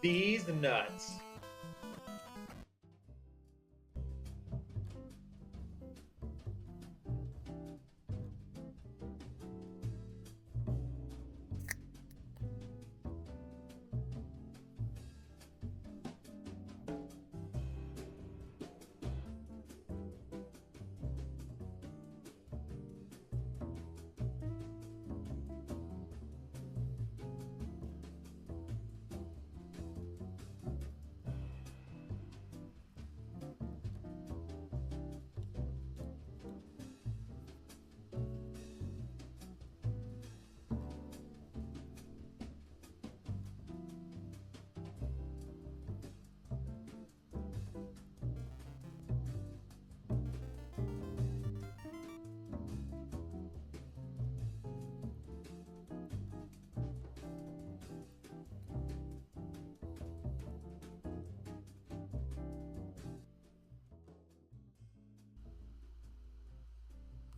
These nuts.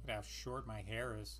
Look at how short my hair is.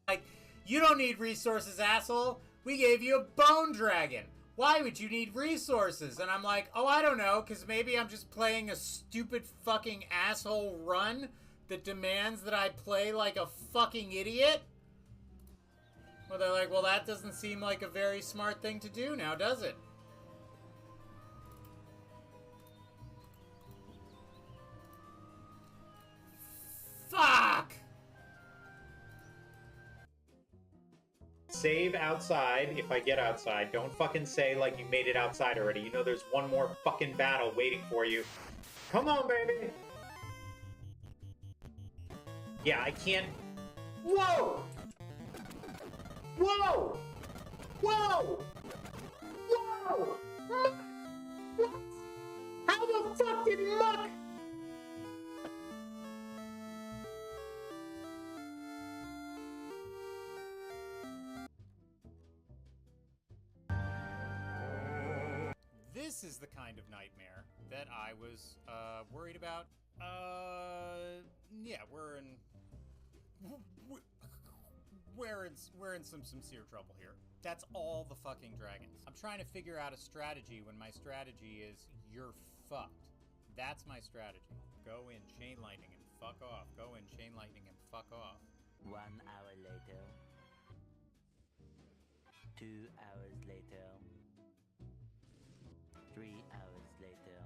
Like, you don't need resources, asshole. We gave you a bone dragon. Why would you need resources? And I'm like, oh, I don't know, because maybe I'm just playing a stupid fucking asshole run that demands that I play like a fucking idiot. Well, they're like, well, that doesn't seem like a very smart thing to do now, does it? Fuck! Save outside if I get outside. Don't fucking say like you made it outside already. You know there's one more fucking battle waiting for you. Come on, baby! Yeah, I can't... Whoa! Whoa! Whoa! Whoa! What? How the fuck did Muck... This is the kind of nightmare that I was worried about. Yeah, we're in some sincere trouble here. That's all the fucking dragons. I'm trying to figure out a strategy when my strategy is you're fucked. That's my strategy. Go in chain lightning and fuck off. Go in chain lightning and fuck off. 1 hour later. 2 hours later. 3 hours later.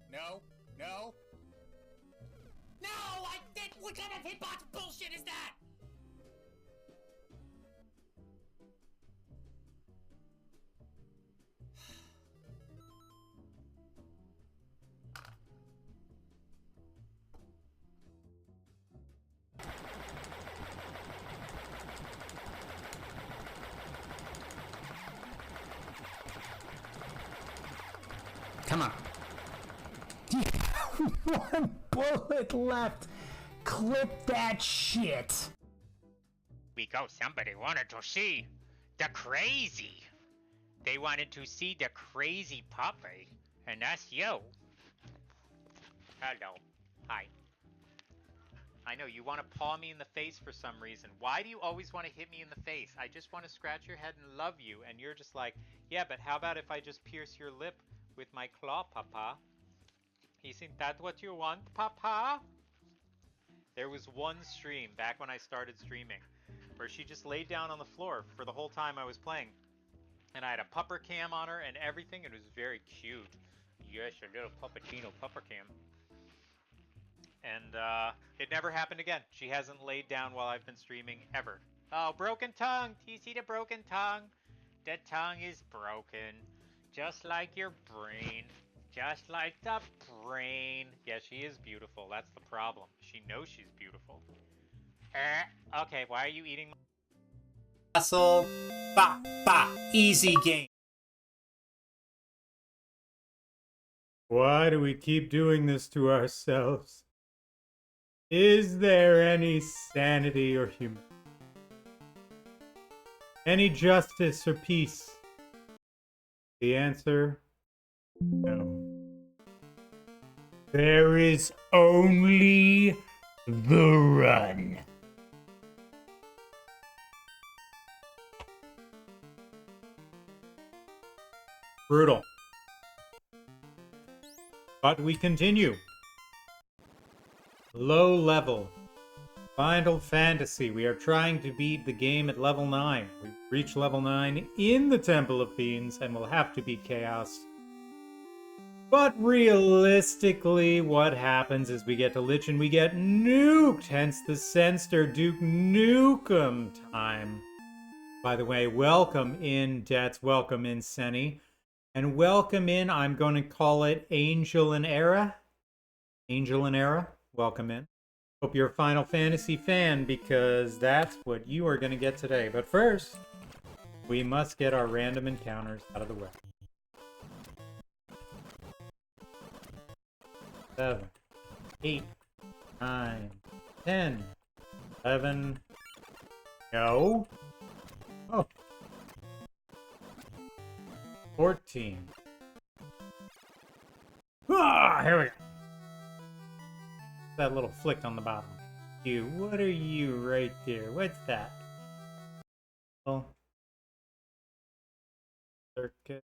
No, no. No, I did. What kind of hitbox bullshit is that? Come on. One bullet left. Clip that shit. Because somebody wanted to see the crazy. They wanted to see the crazy puppy, and that's you. Hello. Hi. I know, you want to paw me in the face for some reason. Why do you always want to hit me in the face? I just want to scratch your head and love you, and you're just like, yeah, but how about if I just pierce your lip with my claw, Papa? Isn't that what you want, Papa? There was one stream, back when I started streaming, where she just laid down on the floor for the whole time I was playing. And I had a pupper cam on her and everything. It was very cute. Yes, a little puppuccino pupper cam. And it never happened again. She hasn't laid down while I've been streaming ever. Oh, broken tongue! Do you see the broken tongue? The tongue is broken. Just like your brain. Just like the brain. Yeah, she is beautiful. That's the problem. She knows she's beautiful. Okay, why are you eating my... Hustle. Ba, ba. Easy game. Why do we keep doing this to ourselves? Is there any sanity or humanity? Any justice or peace? The answer, no. There is only the run. Brutal. But we continue. Low level. Final Fantasy. We are trying to beat the game at level 9. We've reached level 9 in the Temple of Fiends and will have to beat Chaos. But realistically, what happens is we get to Lich and we get nuked, hence the Senster Duke Nukem time. By the way, welcome in, Debts, welcome in, Senny. And welcome in, I'm going to call it Angel and Era. Angel and Era, welcome in. Hope you're a Final Fantasy fan, because that's what you are going to get today. But first, we must get our random encounters out of the way. 7, 8, 9, 10, 11. No. Oh. 14. Ah, here we go. That little flick on the bottom. You, what are you right there? What's that? Oh. Circuit.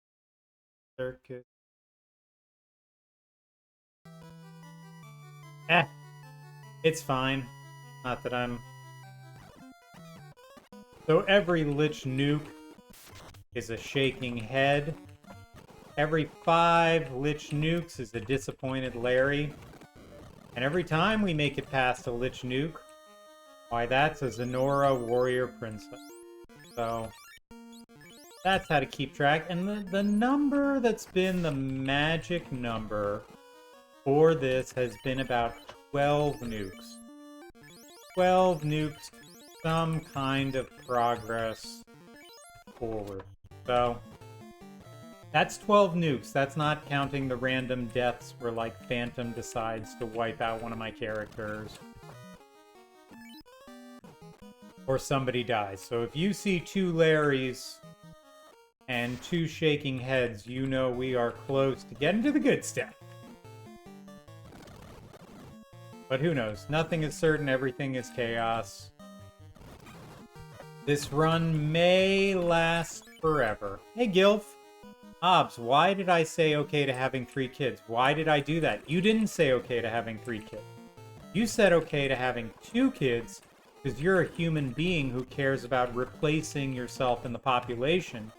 Circuit. It's fine. Not that I'm... So every Lich nuke is a shaking head. Every 5 Lich nukes is a disappointed Larry. And every time we make it past a Lich nuke, why, that's a Zenora warrior princess. So that's how to keep track. And the number that's been the magic number for this has been about 12 nukes. 12 nukes, some kind of progress forward. So that's 12 nukes. That's not counting the random deaths where, like, Phantom decides to wipe out one of my characters. Or somebody dies. So if you see 2 Larrys and 2 shaking heads, you know we are close to getting to the good stuff. But who knows? Nothing is certain. Everything is chaos. This run may last forever. Hey, Gilf. Hobbs, why did I say okay to having 3 kids? Why did I do that? You didn't say okay to having 3 kids. You said okay to having 2 kids because you're a human being who cares about replacing yourself in the population.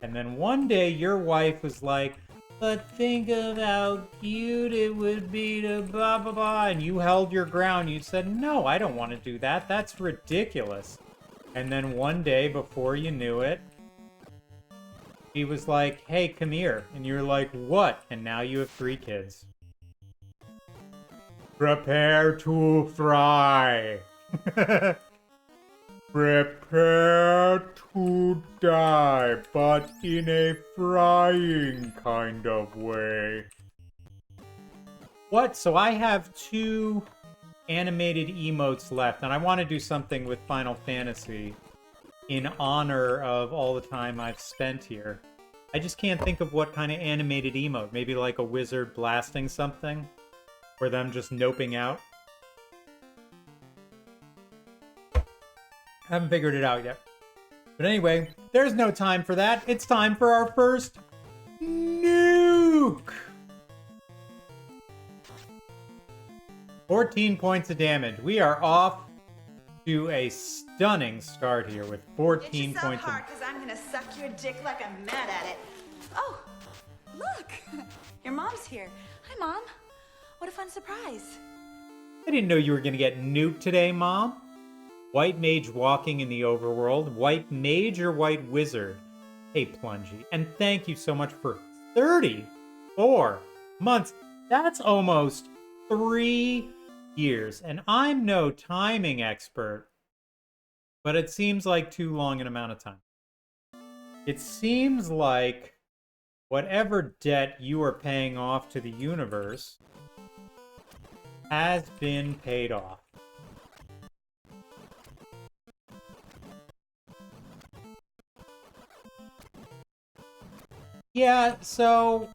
And then one day your wife was like, but think of how cute it would be to blah, blah, blah. And you held your ground. You said, no, I don't want to do that. That's ridiculous. And then one day before you knew it, she was like, hey, come here. And you're like, what? And now you have 3 kids. Prepare to fry. Prepare to die, but in a frying kind of way. What? So I have 2 animated emotes left, and I want to do something with Final Fantasy in honor of all the time I've spent here. I just can't think of what kind of animated emote. Maybe like a wizard blasting something? Or them just noping out. Haven't figured it out yet. But anyway, there's no time for that. It's time for our first nuke! 14 points of damage. We are off to a stunning start here with 14 Get points yourself hard, because I'm gonna suck your dick like I'm mad at it. Oh, look! Your mom's here. Hi, Mom. What a fun surprise. I didn't know you were going to get nuked today, Mom. White mage walking in the overworld. White mage or white wizard? Hey, Plungy. And thank you so much for 34 months. That's almost 3 years. And I'm no timing expert, but it seems like too long an amount of time. It seems like whatever debt you are paying off to the universe has been paid off. Yeah, so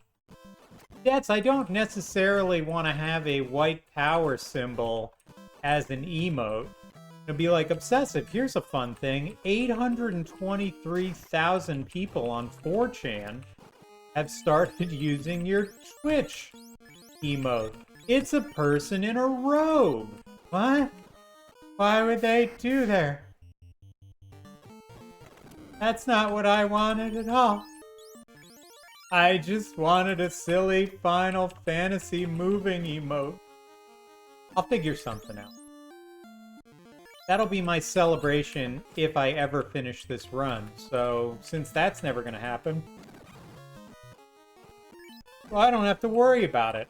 debts, I don't necessarily want to have a white power symbol as an emote. It'd be like obsessive. Here's a fun thing. 823,000 people on 4chan have started using your Twitch emote. It's a person in a robe. What? Why would they do that? That's not what I wanted at all. I just wanted a silly Final Fantasy moving emote. I'll figure something out. That'll be my celebration if I ever finish this run. So, since that's never gonna happen, well, I don't have to worry about it.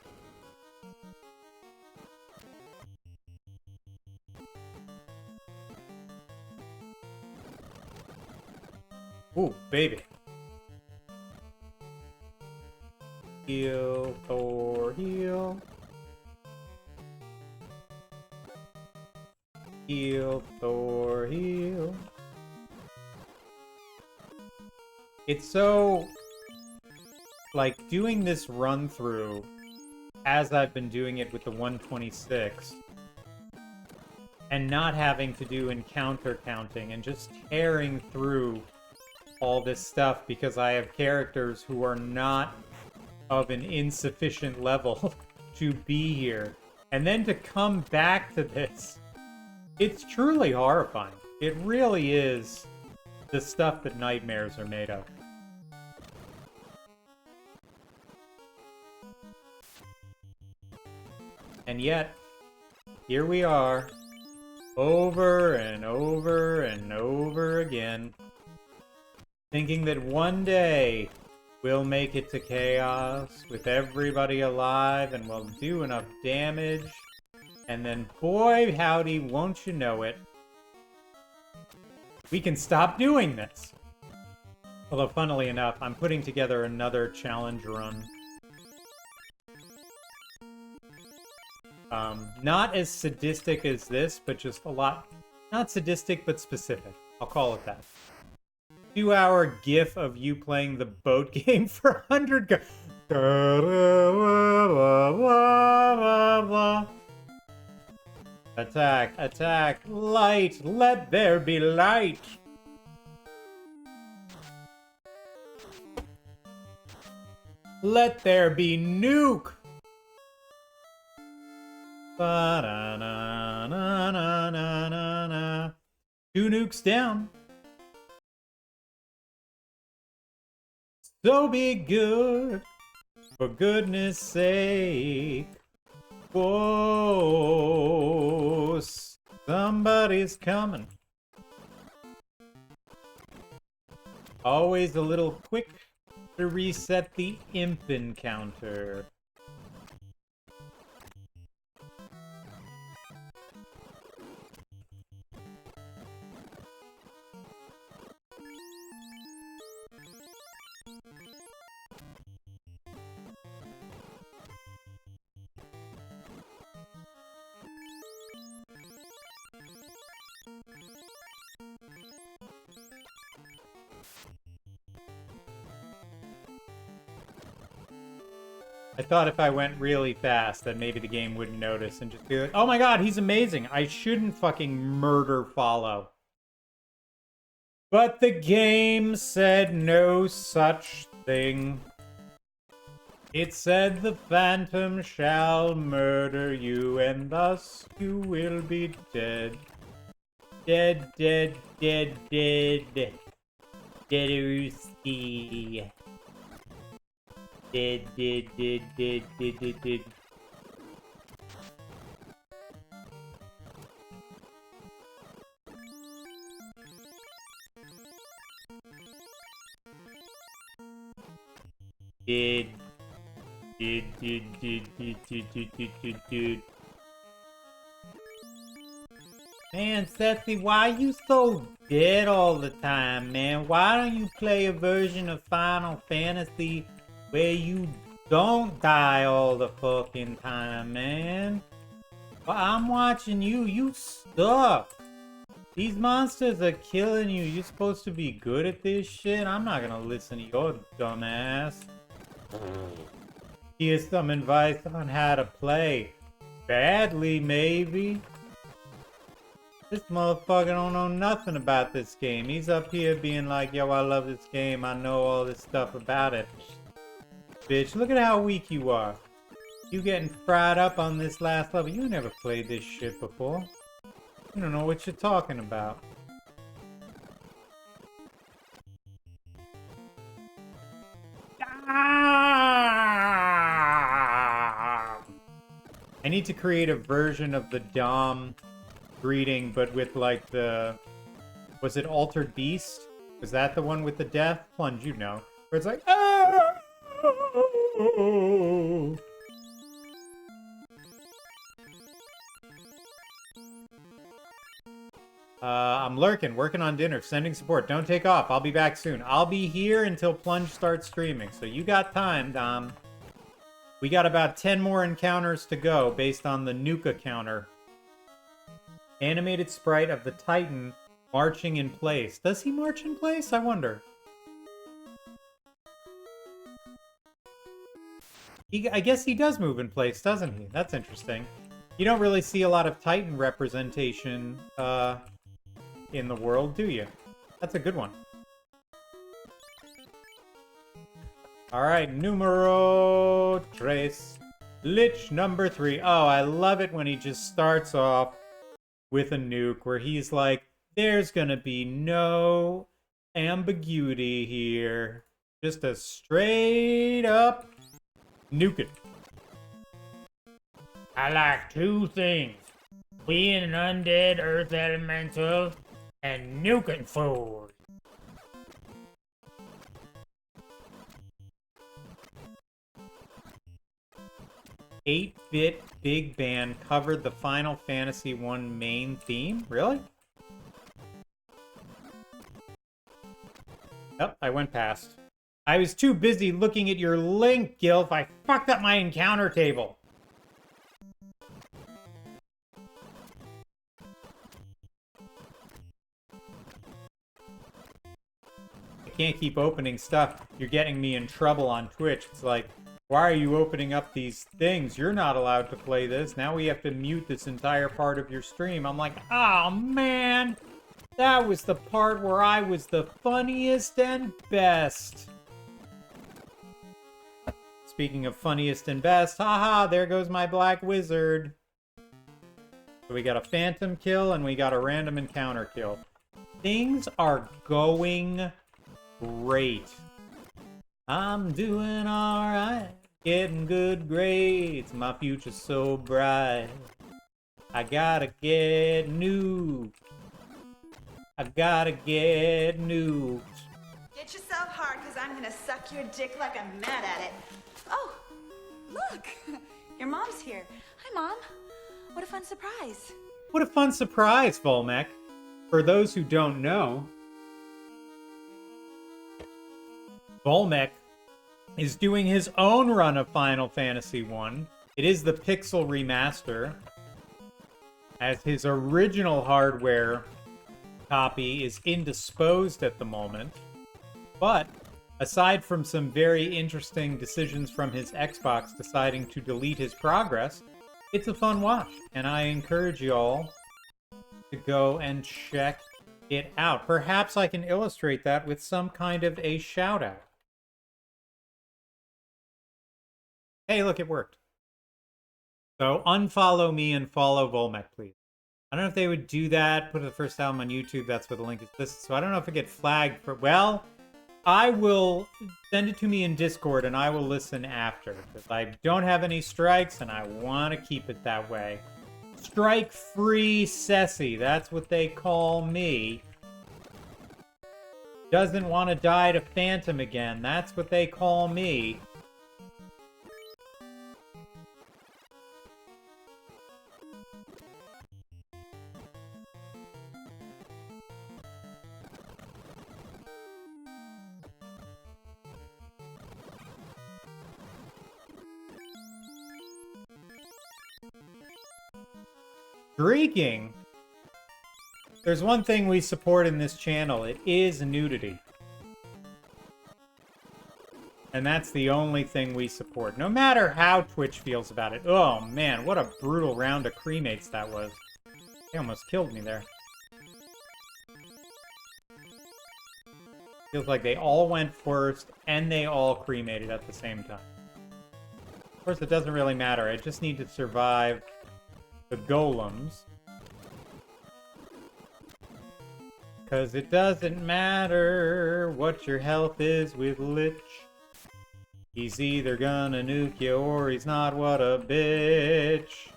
Ooh, baby. Heal, Thor, heal. Heal, Thor, heal. It's so... like, doing this run through, as I've been doing it with the 126, and not having to do encounter counting, and just tearing through all this stuff because I have characters who are not of an insufficient level to be here. And then to come back to this, it's truly horrifying. It really is the stuff that nightmares are made of. And yet, here we are, over and over and over again, thinking that one day we'll make it to chaos with everybody alive and we'll do enough damage. And then, boy, howdy, won't you know it, we can stop doing this. Although, funnily enough, I'm putting together another challenge run. Not as sadistic as this, but just a lot... not sadistic, but specific. I'll call it that. 2-hour gif of you playing the boat game for 100 Attack, attack, light, let there be light. Let there be nuke. Ba-da-na-na-na-na-na. 2 nukes down. So be good, for goodness sake. Whoa, somebody's coming. Always a little quick to reset the imp encounter. I thought if I went really fast, then maybe the game wouldn't notice and just be like, oh my god, he's amazing. I shouldn't fucking murder follow. But the game said no such thing. It said the phantom shall murder you, and thus you will be dead. Dead, dead, dead, dead. Deadooski. Dead, dead, dead, dead, dead, dead, dead. Did. Man, Sethy, why you so dead all the time, man? Why don't you play a version of Final Fantasy where you don't die all the fucking time, man? Well, I'm watching you. You suck. These monsters are killing you. You're supposed to be good at this shit. I'm not gonna listen to your dumb ass. Here's some advice on how to play. Badly, maybe. This motherfucker don't know nothing about this game. He's up here being like, yo, I love this game. I know all this stuff about it. Bitch, look at how weak you are. You getting fried up on this last level. You never played this shit before. You don't know what you're talking about. I need to create a version of the Dom greeting, but with like the... Was it Altered Beast? Was that the one with the death? Plunge, you know. Where it's like... Oh! I'm lurking, working on dinner, sending support. Don't take off. I'll be back soon. I'll be here until Plunge starts streaming. So you got time, Dom. We got about 10 more encounters to go based on the Nuka counter. Animated sprite of the Titan marching in place. Does he march in place? I wonder. I guess he does move in place, doesn't he? That's interesting. You don't really see a lot of Titan representation in the world, do you? That's a good one. Alright, numero tres. Lich number 3. Oh, I love it when he just starts off with a nuke where he's like, there's gonna be no ambiguity here. Just a straight up nuke it. I like 2 things. Being an undead earth elemental and nuking food. "8-bit Big Band covered the Final Fantasy I main theme." Really? Yep, I went past. I was too busy looking at your link, Gilf. I fucked up my encounter table. I can't keep opening stuff. You're getting me in trouble on Twitch. It's like, why are you opening up these things? You're not allowed to play this. Now we have to mute this entire part of your stream. I'm like, oh man, that was the part where I was the funniest and best. Speaking of funniest and best, haha, there goes my black wizard. So we got a phantom kill and we got a random encounter kill. Things are going great. I'm doing alright, getting good grades, my future's so bright. I gotta get nuked. I gotta get nuked. Get yourself hard, because I'm gonna suck your dick like I'm mad at it. Oh, look, your mom's here. Hi, Mom. What a fun surprise. What a fun surprise, Volmec. For those who don't know, Volmec is doing his own run of Final Fantasy I. It is the Pixel Remaster, as his original hardware copy is indisposed at the moment. But aside from some very interesting decisions from his Xbox deciding to delete his progress, it's a fun watch. And I encourage you all to go and check it out. Perhaps I can illustrate that with some kind of a shout out. Hey, look, it worked. So unfollow me and follow Volmec, please. I don't know if they would do that, put the first album on YouTube, that's where the link is listed. So I don't know if I get flagged for, well, I will send it to me in Discord and I will listen after. Because I don't have any strikes and I want to keep it that way. Strike-free Ceci, that's what they call me. Doesn't want to die to Phantom again, that's what they call me. Streaking? There's one thing we support in this channel. It is nudity. And that's the only thing we support. No matter how Twitch feels about it. Oh man, what a brutal round of cremates that was. They almost killed me there. Feels like they all went first and they all cremated at the same time. Of course, it doesn't really matter. I just need to survive the golems. Because it doesn't matter what your health is with Lich. He's either gonna nuke you or he's not, what a bitch.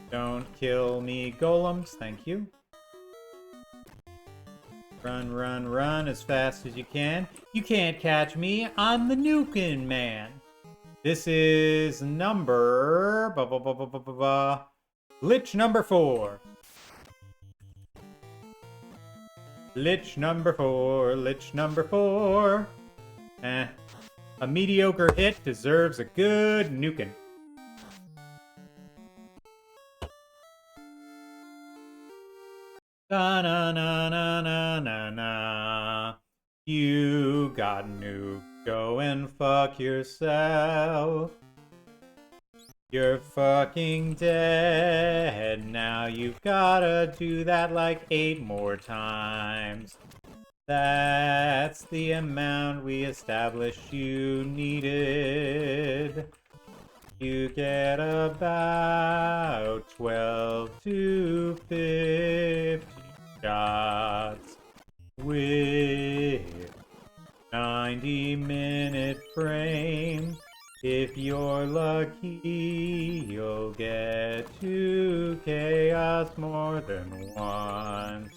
Don't kill me, golems, thank you. Run, run, run as fast as you can. You can't catch me, I'm the nuking man. This is number... Lich number 4. Lich number 4, Lich number 4. A mediocre hit deserves a good nuking. Na na na na na na na. You got nuked. Go and fuck yourself. You're fucking dead. Now you've gotta do that like 8 more times. That's the amount we established you needed. You get about 12 to 50 shots with 90-minute frame. If you're lucky, you'll get 2 chaos more than once.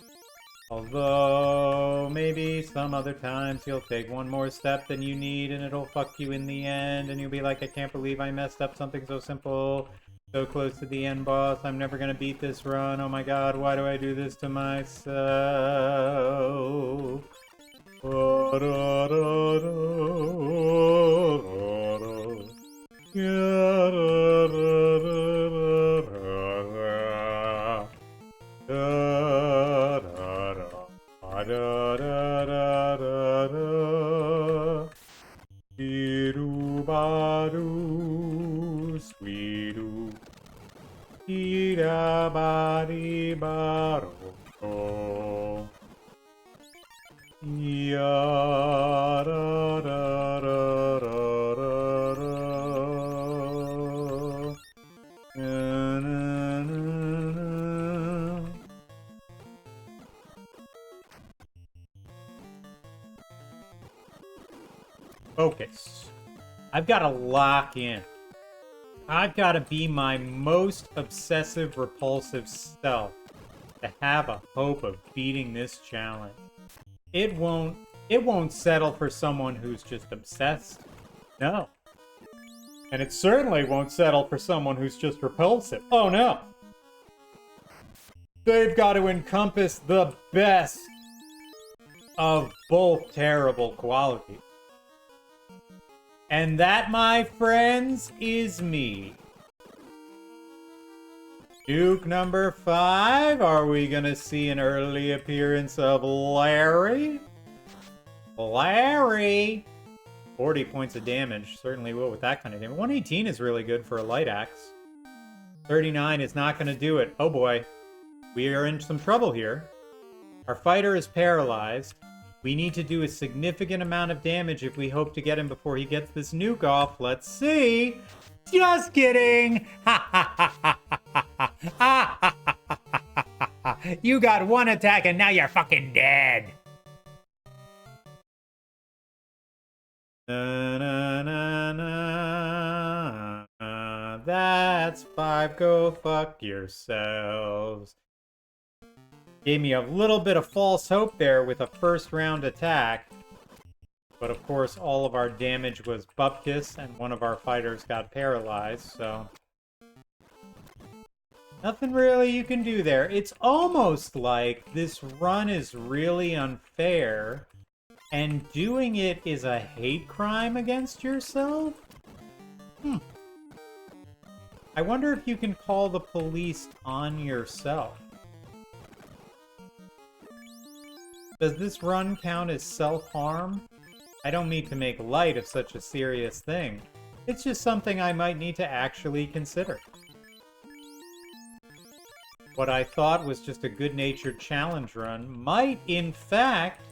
Although, maybe some other times you'll take one more step than you need and it'll fuck you in the end and you'll be like, I can't believe I messed up something so simple. So close to the end boss, I'm never gonna beat this run. Oh my god, why do I do this to myself? Focus. I've got to lock in. I've got to be my most obsessive, repulsive self to have a hope of beating this challenge. It won't settle for someone who's just obsessed. No. And it certainly won't settle for someone who's just repulsive. Oh no. They've got to encompass the best of both terrible qualities. And that, my friends, is me. Duke number 5, are we gonna see an early appearance of Larry? Larry! 40 points of damage. Certainly will with that kind of damage. 118 is really good for a light axe. 39 is not going to do it. Oh boy. We are in some trouble here. Our fighter is paralyzed. We need to do a significant amount of damage if we hope to get him before he gets this nuke off. Let's see. Just kidding. You got one attack and now you're fucking dead. Na, na, na, na. That's 5. Go fuck yourselves. Gave me a little bit of false hope there with a first round attack. But of course, all of our damage was bupkis, and one of our fighters got paralyzed, so... Nothing really you can do there. It's almost like this run is really unfair, and doing it is a hate crime against yourself? I wonder if you can call the police on yourself. Does this run count as self-harm? I don't mean to make light of such a serious thing. It's just something I might need to actually consider. What I thought was just a good-natured challenge run might, in fact,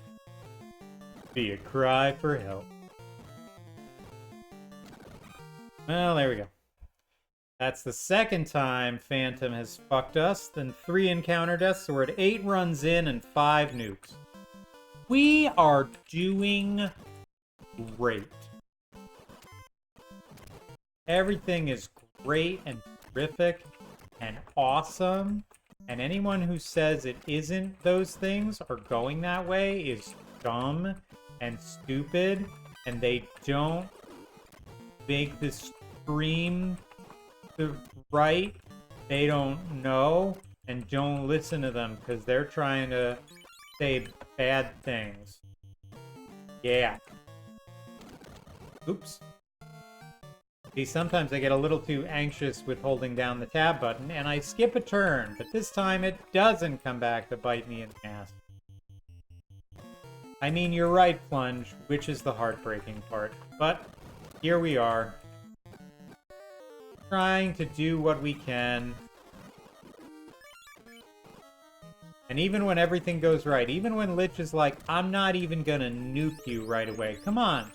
be a cry for help. Well, there we go. That's the second time Phantom has fucked us. Then 3 encounter deaths, so we're at 8 runs in and 5 nukes. We are doing great. Everything is great and terrific and awesome. And anyone who says it isn't those things or going that way is dumb and stupid. And they don't make this stream the right. They don't know. And don't listen to them because they're trying to say bad things. Yeah. Oops. See, sometimes I get a little too anxious with holding down the tab button, and I skip a turn, but this time it doesn't come back to bite me in the ass. I mean, you're right, Plunge, which is the heartbreaking part. But here we are. Trying to do what we can. And even when everything goes right, even when Lich is like, I'm not even gonna nuke you right away. Come on.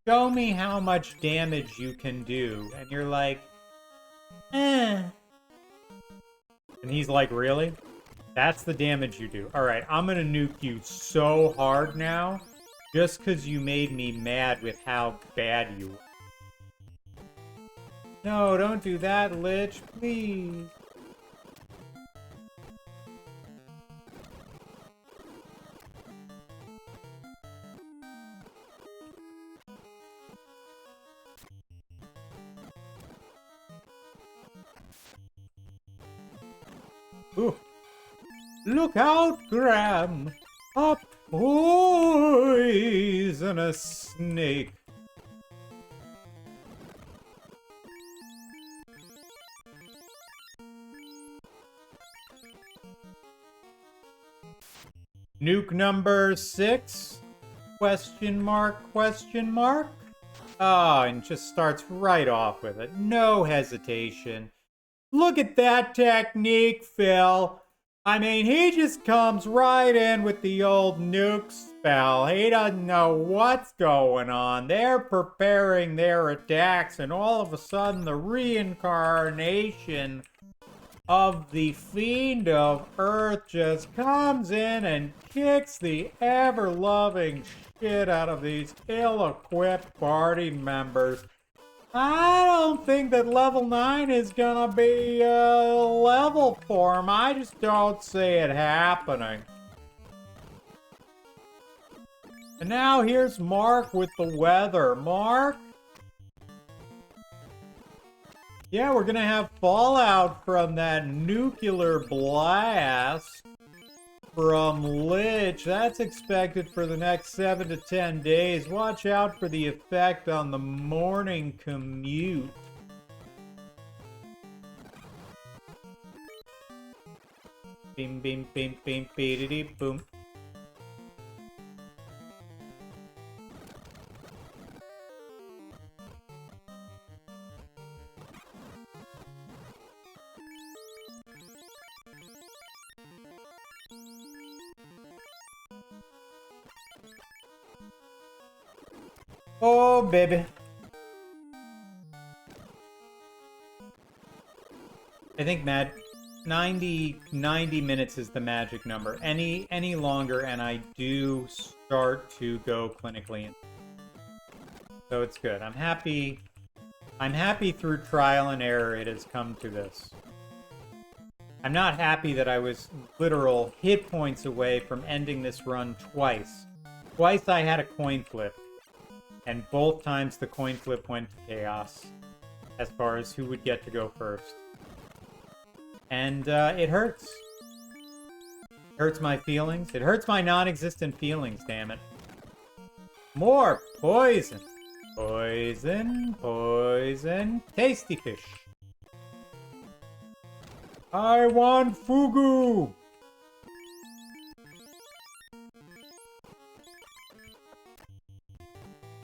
Show me how much damage you can do. And you're like, eh. And he's like, really? That's the damage you do. Alright, I'm gonna nuke you so hard now, just because you made me mad with how bad you were. No, don't do that, Lich, please. Ooh. Look out, Graham! A poisonous snake! Nuke number 6? Question mark, question mark? Oh, and just starts right off with it. No hesitation. Look at that technique, Phil. I mean, he just comes right in with the old nuke spell. He doesn't know what's going on. They're preparing their attacks, and all of a sudden the reincarnation of the Fiend of Earth just comes in and kicks the ever-loving shit out of these ill-equipped party members. I don't think that level 9 is gonna be a level for him. I just don't see it happening. And now here's Mark with the weather. Mark? Yeah, we're gonna have fallout from that nuclear blast from Lich. That's expected for the next 7 to 10 days. Watch out for the effect on the morning commute. Bing, bing, bing, bing, beep, boom. Oh, baby. I think 90 minutes is the magic number. Any longer, and I do start to go clinically. So it's good. I'm happy. I'm happy through trial and error it has come to this. I'm not happy that I was literal hit points away from ending this run twice. Twice I had a coin flip, and both times the coin flip went to chaos as far as who would get to go first. And it hurts. It hurts my feelings. It hurts my non-existent feelings, damn it. More poison. Poison, poison. Tasty fish. I want fugu!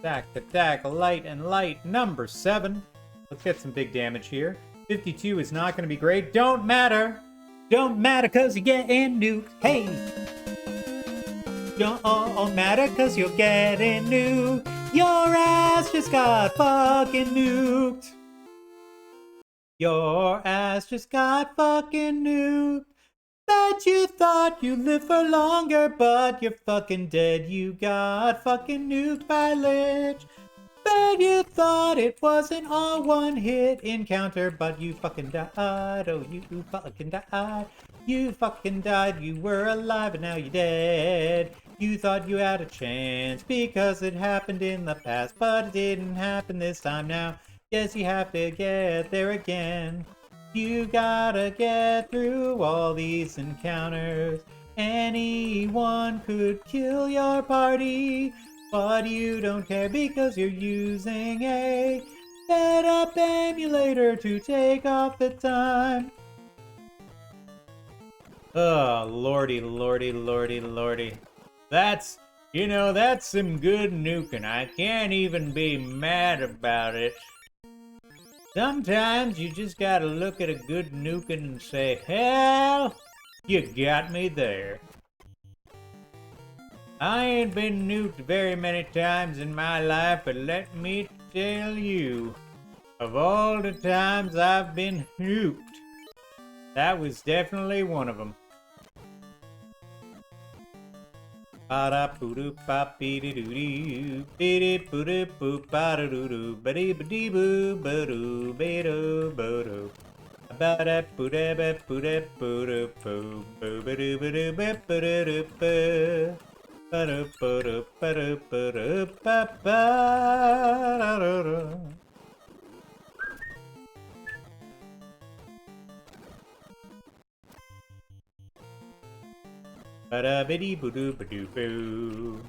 Attack, light and light, number 7. Let's get some big damage here. 52 is not going to be great. Don't matter. Don't matter because you're getting nuked. Hey! Don't matter because you're getting nuked. Your ass just got fucking nuked. Your ass just got fucking nuked. Bet you thought you lived for longer, but you're fucking dead. You got fucking nuked by Lich. Bet you thought it wasn't a one-hit encounter, but you fucking died. Oh, you fucking died. You fucking died. You were alive and now you're dead. You thought you had a chance because it happened in the past, but it didn't happen this time now. Yes, you have to get there again. You gotta get through all these encounters. Anyone could kill your party, but you don't care because you're using a setup emulator to take off the time. Oh, lordy, lordy, lordy, lordy. That's some good nuking. I can't even be mad about it. Sometimes you just gotta look at a good nuking and say, hell, you got me there. I ain't been nuked very many times in my life, but let me tell you, of all the times I've been nuked, that was definitely one of them. Ba-da-boo-doo-ba-be-doo-doo-doo, be-dee-boo-doo-boo-ba-doo-doo-doo, ba-dee-ba-dee-boo-ba-doo-ba-doo-ba-doo. Ba-da-boo-da-ba-boo-da-boo-doo-boo, boo-ba-doo-ba-doo-ba-doo-ba-doo-ba. Ba-doo-ba-doo-ba-doo-ba-ba-da-da-da. Ba-da-biddy-boo-doo-ba-doo-boo.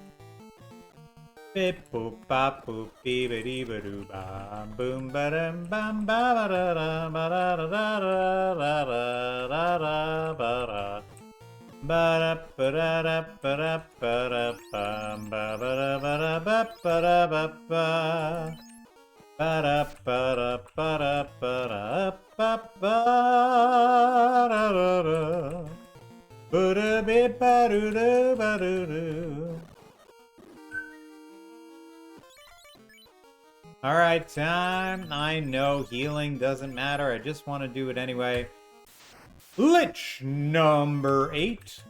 Bip-boop-bop-boop-bee-ba-dee-ba-doo-bam. Boom-ba-dum-bum-ba-ba-da-da-da-da-da-da-da-da-da-da. Ba-da-ba-da-da-ba-da-ba-da-bam. Ba-ba-da-ba-da-ba-ba-da-ba-ba. Ba-da-ba-da-ba-da-ba-da-ba-da-da. Ba-da-bip-ba-doo-doo-ba-doo-doo. Alright, time. I know healing doesn't matter. I just want to do it anyway. Lich number 8.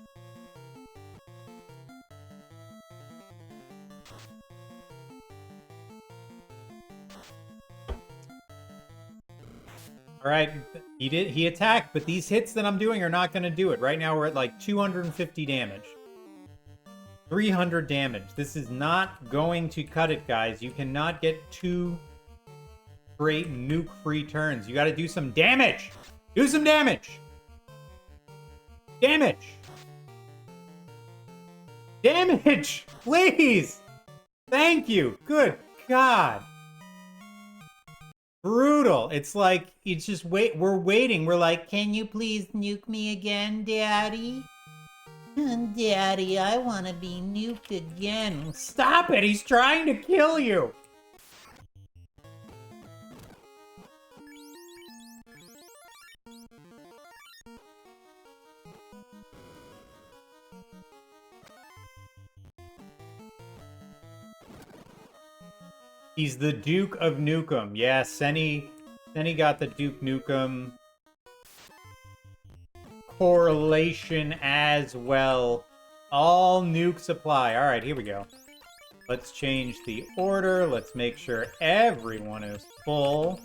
Alright, he attacked, but these hits that I'm doing are not going to do it. Right now we're at like 250 damage. 300 damage. This is not going to cut it, guys. You cannot get 2 straight nuke-free turns. You gotta do some damage! Do some damage! Damage! Damage! Please! Thank you! Good God! Brutal. It's like, it's just we're waiting. We're like, can you please nuke me again, Daddy? Daddy, I want to be nuked again. Stop it! He's trying to kill you! He's the Duke of Nukem. Yeah, Senny got the Duke Nukem correlation as well. All nukes apply. All right, here we go. Let's change the order. Let's make sure everyone is full.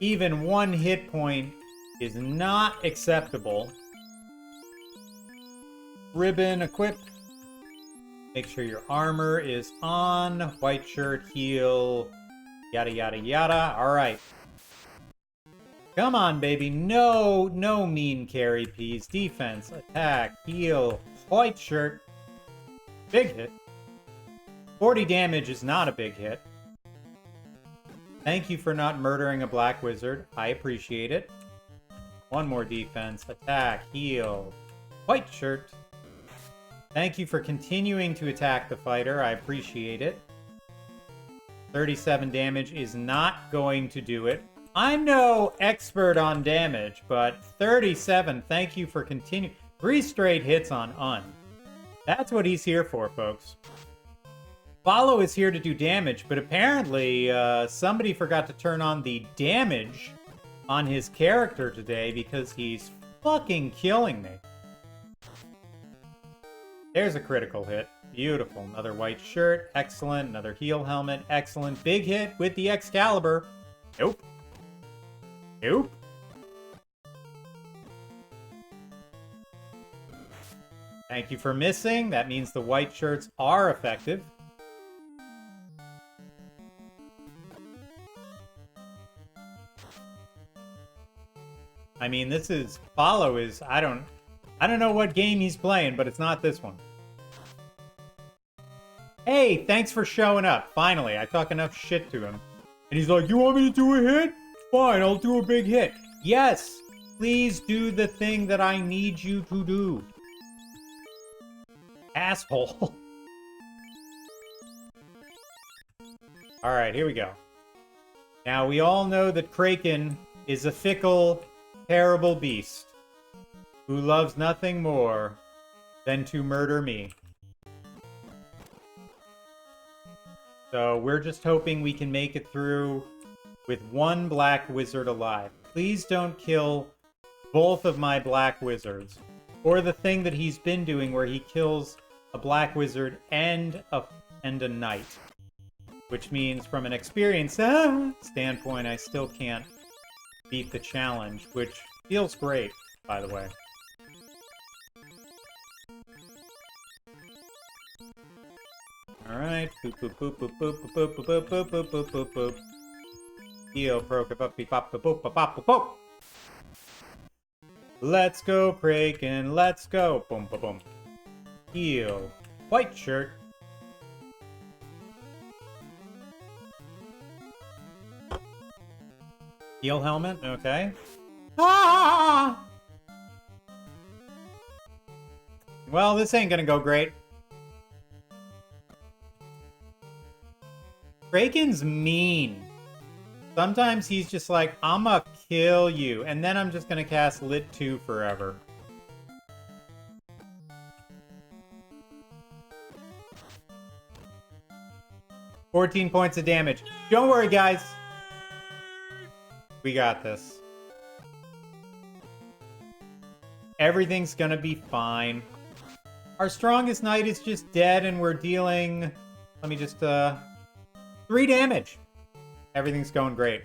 Even 1 hit point is not acceptable. Ribbon equipped. Make sure your armor is on. White shirt, heal, yada, yada, yada. All right. Come on, baby. No mean Kary P's. Defense, attack, heal, white shirt. Big hit. 40 damage is not a big hit. Thank you for not murdering a black wizard. I appreciate it. 1 more defense, attack, heal, white shirt. Thank you for continuing to attack the fighter. I appreciate it. 37 damage is not going to do it. I'm no expert on damage, but 37, thank you for continuing. 3 straight hits on Un. That's what he's here for, folks. Follow is here to do damage, but apparently somebody forgot to turn on the damage on his character today because he's fucking killing me. There's a critical hit. Beautiful. Another white shirt. Excellent. Another heal helmet. Excellent. Big hit with the Excalibur. Nope. Nope. Thank you for missing. That means the white shirts are effective. I mean, this is... Follow is... I don't know what game he's playing, but it's not this one. Hey, thanks for showing up. Finally, I talk enough shit to him. And he's like, you want me to do a hit? Fine, I'll do a big hit. Yes, please do the thing that I need you to do. Asshole. Alright, here we go. Now, we all know that Kraken is a fickle, terrible beast who loves nothing more than to murder me. So we're just hoping we can make it through with 1 black wizard alive. Please don't kill both of my black wizards. Or the thing that he's been doing where he kills a black wizard and a knight. Which means from an experience standpoint, I still can't beat the challenge, which feels great, by the way. Alright. Boop, boop, boop, boop, boop, boop, boop, boop, boop, boop, boop, boop, boop. Heal, pro, bop, beep, bop, boop, boop, bop, boop, boop. Let's go, Kraken. Let's go. Boom, boom, boom. Heal. White shirt. Heal helmet. Okay. Ah! Well, this ain't gonna go great. Kraken's mean. Sometimes he's just like, I'ma kill you, and then I'm just gonna cast Lit 2 forever. $14 points of damage. Don't worry, guys. We got this. Everything's gonna be fine. Our strongest knight is just dead, and we're dealing... Let me just, 3 damage. Everything's going great.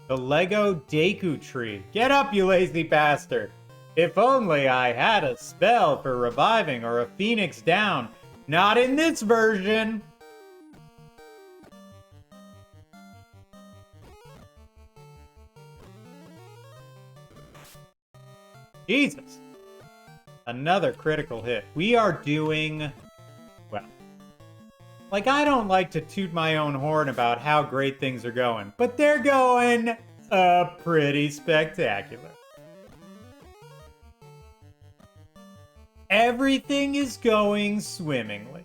The Lego Deku Tree. Get up, you lazy bastard. If only I had a spell for reviving or a phoenix down. Not in this version. Jesus. Another critical hit. We are doing... well. Like, I don't like to toot my own horn about how great things are going, but they're going pretty spectacular. Everything is going swimmingly.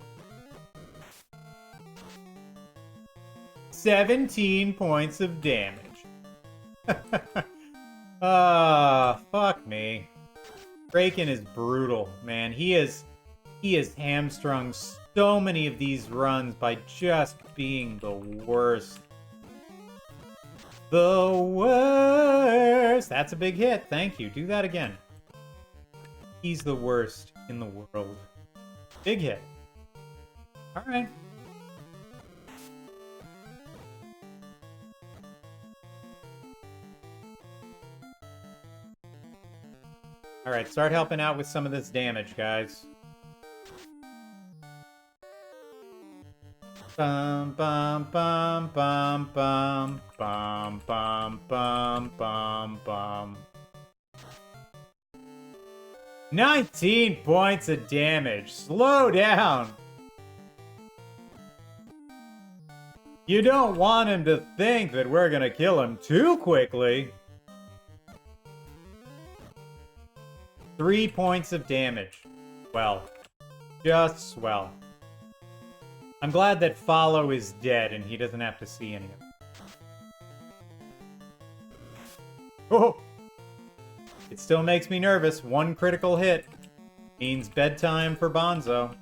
17 points of damage. Fuck me. Kraken is brutal, man. He is hamstrung so many of these runs by just being the worst. The worst! That's a big hit. Thank you. Do that again. He's the worst in the world. Big hit. Alright. Alright, start helping out with some of this damage, guys. Bum bum bum bum bum bum bum bum bum bum. 19 points of damage. Slow down. You don't want him to think that we're gonna kill him too quickly. 3 points of damage. Well, just swell. I'm glad that Follow is dead and he doesn't have to see any of it. Oh! It still makes me nervous. One critical hit means bedtime for Bonzo.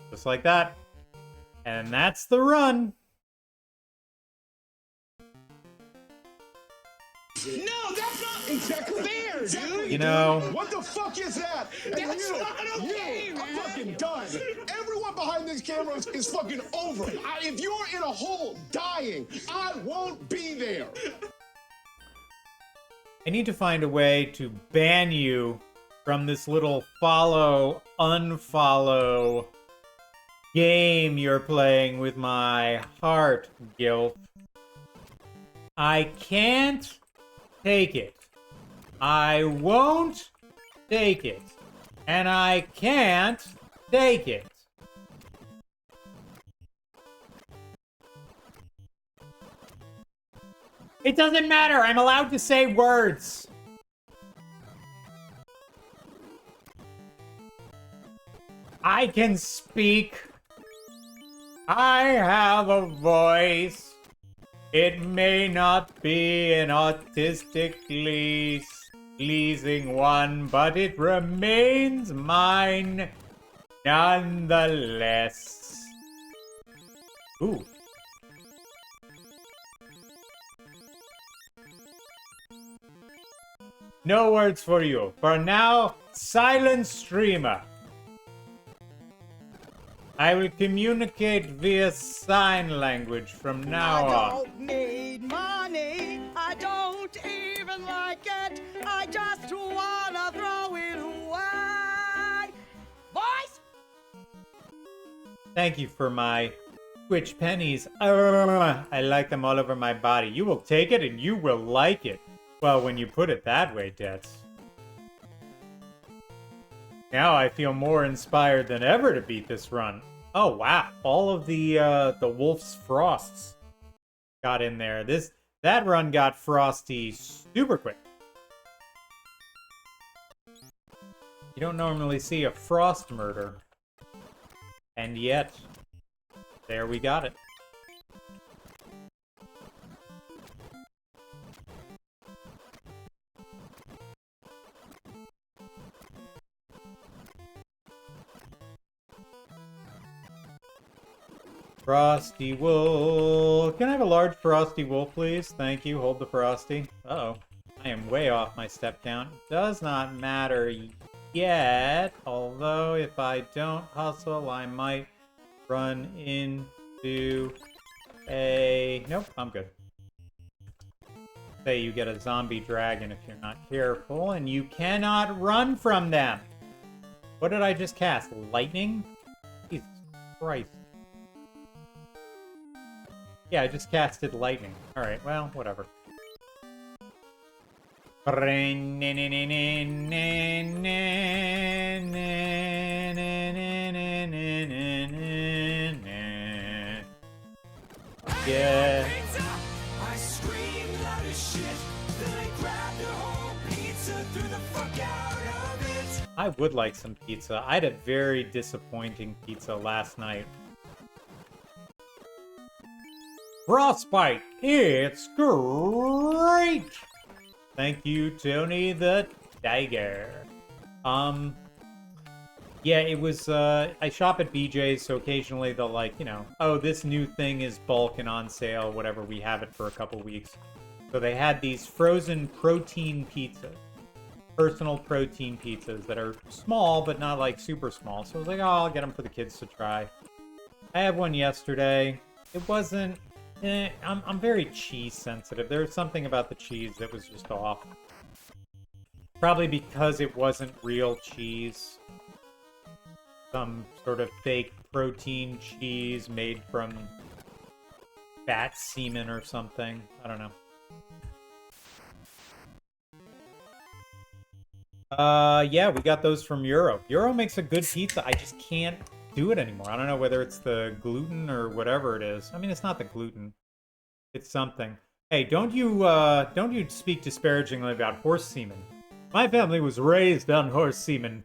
Just like that. And that's the run. No, that's not exactly fair, dude. You know, What the fuck is that? That's not okay, man. I'm fucking done. Everyone behind this camera is fucking over. If you're in a hole dying, I won't be there. I need to find a way to ban you from this little follow, unfollow game you're playing with my heart, Gilf. I can't take it. I won't take it. And I can't take it. It doesn't matter. I'm allowed to say words. I can speak. I have a voice. It may not be an autistically pleasing one, but it remains mine nonetheless. Ooh. No words for you. For now, silent streamer. I will communicate via sign language from now on. I don't need money. I don't even like it. I just wanna throw it away. Boys! Thank you for my Twitch pennies. I like them all over my body. You will take it and you will like it. Well, when you put it that way, Dets. Now I feel more inspired than ever to beat this run. Oh wow, all of the Wolf's Frosts got in there. That run got frosty super quick. You don't normally see a frost murder. And yet, there we got it. Frosty Wolf. Can I have a large Frosty Wolf, please? Thank you. Hold the Frosty. Uh-oh. I am way off my step count. Does not matter yet. Although, if I don't hustle, I might run into a... Nope, I'm good. Say you get a zombie dragon if you're not careful, and you cannot run from them. What did I just cast? Lightning? Jesus Christ. Yeah, I just casted lightning. Alright, well, whatever. Yeah. I screamed loud as shit. Then I grabbed the whole pizza, threw the fuck out of it. I would like some pizza. I had a very disappointing pizza last night. Frostbite, it's great! Thank you, Tony the Tiger. Yeah, it was, I shop at BJ's, so occasionally they'll like, you know, oh, this new thing is bulk and on sale, whatever, we have it for a couple weeks. So they had these frozen protein pizzas. Personal protein pizzas that are small, but not like super small. So I was like, oh, I'll get them for the kids to try. I had one yesterday. It wasn't, I'm very cheese sensitive. There was something about the cheese that was just off. Probably because it wasn't real cheese. Some sort of fake protein cheese made from bat semen or something. I don't know. Yeah, we got those from Euro. Euro makes a good pizza. I just can't do it anymore. I don't know whether it's the gluten or whatever it is. I mean, it's not the gluten. It's something. Hey, don't you speak disparagingly about horse semen. My family was raised on horse semen.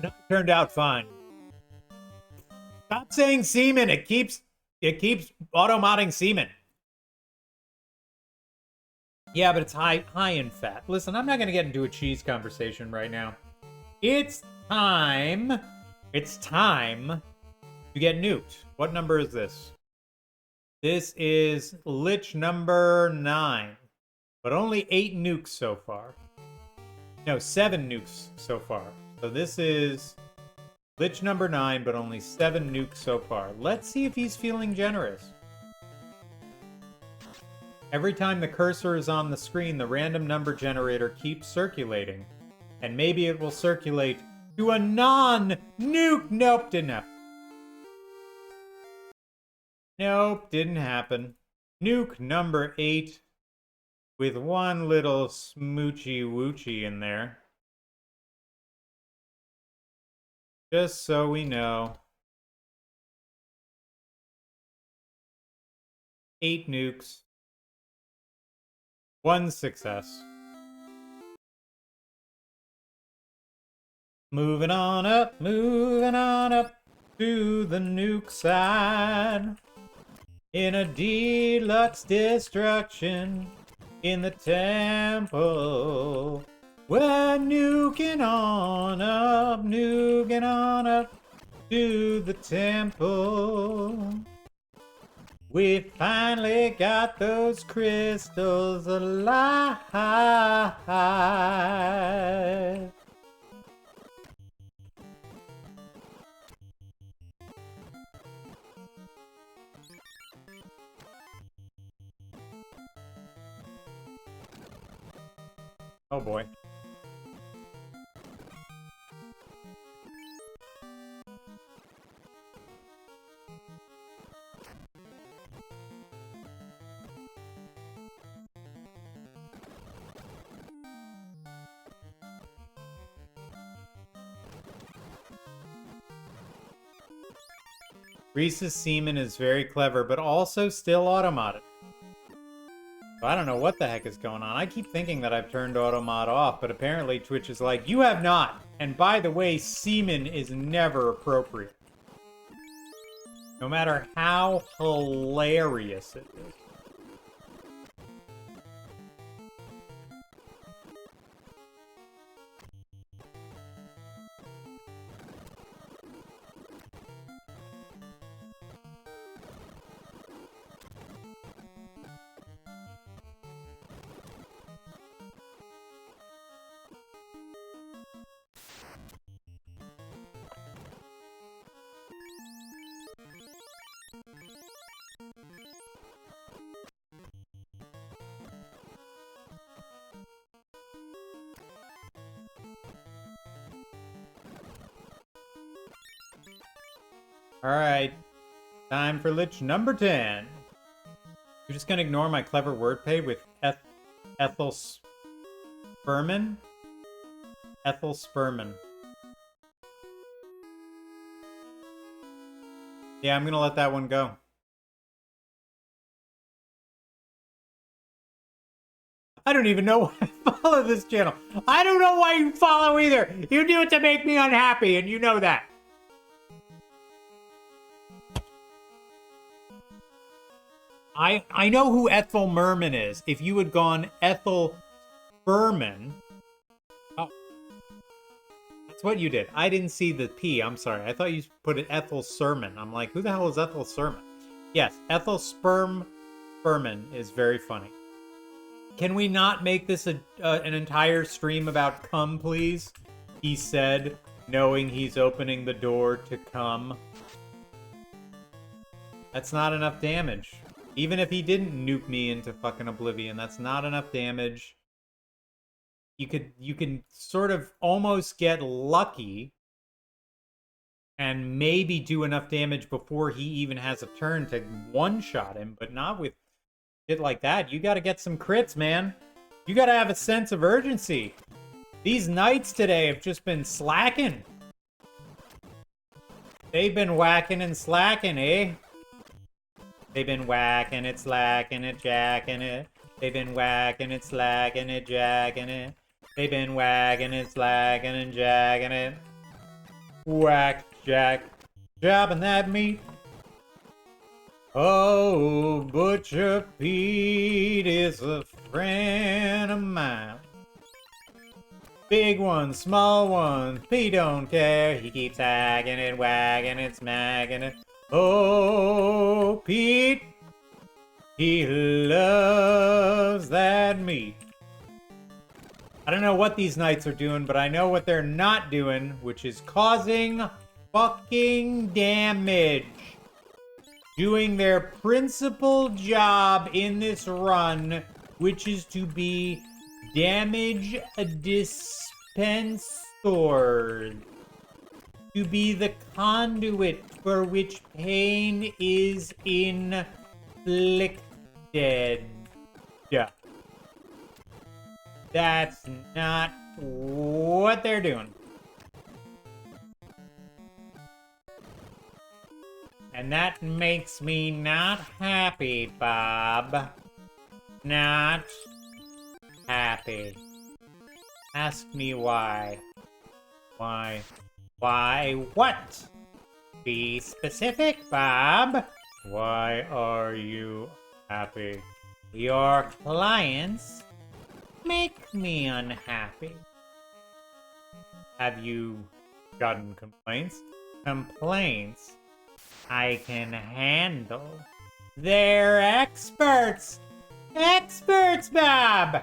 No, it turned out fine. Stop saying semen. It keeps auto-modding semen. Yeah, but it's high in fat. Listen, I'm not going to get into a cheese conversation right now. It's time. It's time to get nuked. What number is this? This is Lich number 9. But only 8 nukes so far. No, 7 nukes so far. So this is Lich number 9, but only 7 nukes so far. Let's see if he's feeling generous. Every time the cursor is on the screen, the random number generator keeps circulating. And maybe it will circulate to a non-nuke. Nope, didn't happen. Nope, didn't happen. Nuke number 8 with one little smoochy-woochy in there. Just so we know. 8 nukes. 1 success. Moving on up to the nuke side. In a deluxe destruction in the temple. We're nuking on up to the temple. We finally got those crystals alive. Oh boy. Reese's semen is very clever, but also still automodded. So I don't know what the heck is going on. I keep thinking that I've turned automod off, but apparently Twitch is like, you have not. And by the way, semen is never appropriate. No matter how hilarious it is. Alright. Time for Lich number 10. You're just gonna ignore my clever wordplay with Ethel Sperman? Ethel Sperman. Yeah, I'm gonna let that one go. I don't even know why I follow this channel. I don't know why you follow either. You do it to make me unhappy, and you know that. I know who Ethel Merman is. If you had gone Ethel Furman. Oh. That's what you did. I didn't see the P. I'm sorry. I thought you put it Ethel Sermon. I'm like, who the hell is Ethel Sermon? Yes, Ethel Furman is very funny. Can we not make this an entire stream about cum, please? He said, knowing he's opening the door to cum. That's not enough damage. Even if he didn't nuke me into fucking oblivion, that's not enough damage. You can sort of almost get lucky and maybe do enough damage before he even has a turn to one-shot him, but not with shit like that. You gotta get some crits, man. You gotta have a sense of urgency. These knights today have just been slacking. They've been whacking and slacking, eh? They've been whacking it, slacking it, jacking it. They've been whacking it, slacking it, jacking it. They've been whacking it, slacking and jacking it. Whack, jack, jobbing that meat. Oh, Butcher Pete is a friend of mine. Big one, small one, he don't care. He keeps hagging it, wagging it, smacking it. Oh, Pete, he loves that meat. I don't know what these knights are doing, but I know what they're not doing, which is causing fucking damage. Doing their principal job in this run, which is to be damage dispensors. To be the conduit for which pain is inflicted. That's not what they're doing. And that makes me not happy, Bob. Not happy. Ask me why. Why? Why what? Be specific, Bob. Why are you happy? Your clients make me unhappy. Have you gotten complaints? Complaints I can handle. They're experts! Experts, Bob!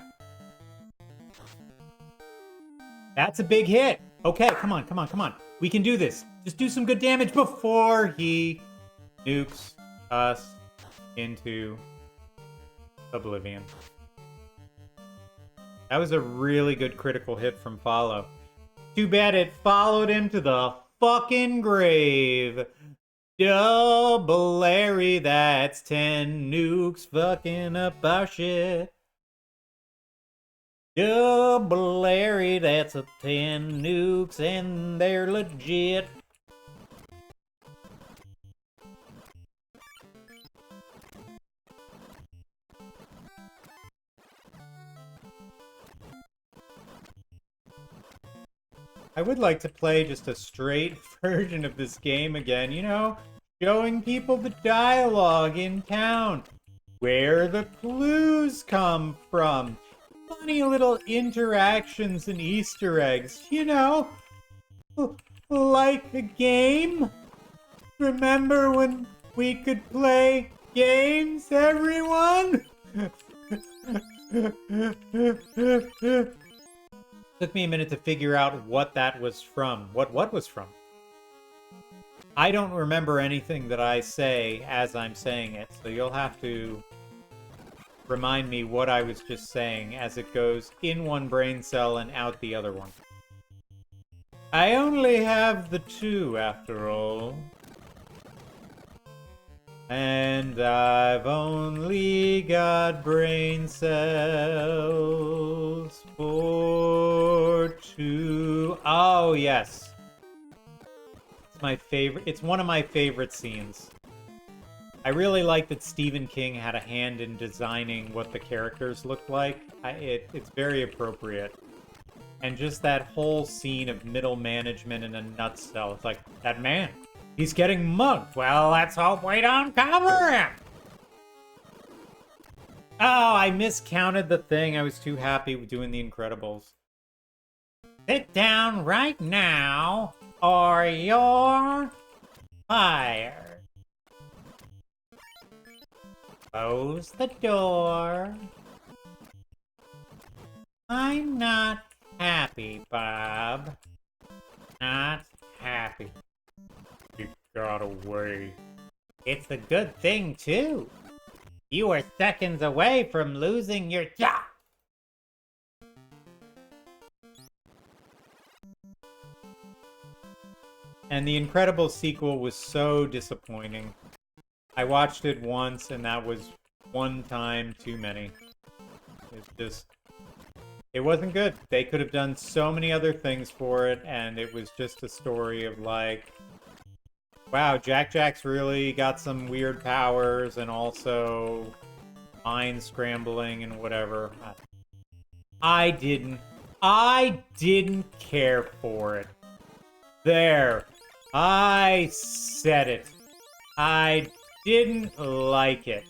That's a big hit. Okay, come on, come on, come on. We can do this. Just do some good damage before he nukes us into oblivion. That was a really good critical hit from Follow. Too bad it followed him to the fucking grave. Double Larry, that's 10 nukes fucking up our shit. Double Larry, that's a 10 nukes and they're legit. I would like to play just a straight version of this game again, you know, showing people the dialogue in town, where the clues come from, funny little interactions and Easter eggs, you know, like a game. Remember when we could play games, everyone? Took me a minute to figure out what that was from. What was from? I don't remember anything that I say as I'm saying it, so you'll have to remind me what I was just saying as it goes in one brain cell and out the other one. I only have the two, after all. And I've only got brain cells for two. Oh, yes. It's my favorite. It's one of my favorite scenes. I really like that Stephen King had a hand in designing what the characters looked like. It's very appropriate. And just that whole scene of middle management in a nutshell. It's like, that man, he's getting mugged. Well, let's hope we don't cover him. Oh, I miscounted the thing. I was too happy with doing The Incredibles. Sit down right now, or you're fired. Close the door. I'm not happy, Bob. Not happy. You got away. It's a good thing, too. You were seconds away from losing your job. And The Incredibles sequel was so disappointing. I watched it once, and that was one time too many. It's just... It wasn't good. They could have done so many other things for it, and it was just a story of like... Wow, Jack's really got some weird powers, and also... mind scrambling and whatever. I didn't care for it. There. I said it. I didn't like it.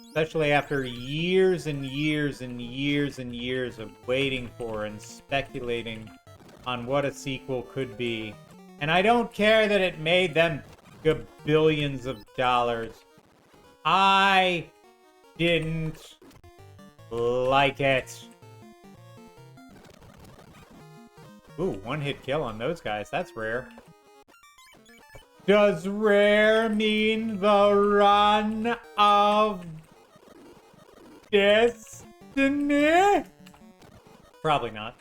Especially after years and years and years and years of waiting for and speculating on what a sequel could be. And I don't care that it made them billions of dollars. I didn't like it. Ooh, one-hit kill on those guys. That's rare. Does rare mean the run of destiny? Probably not.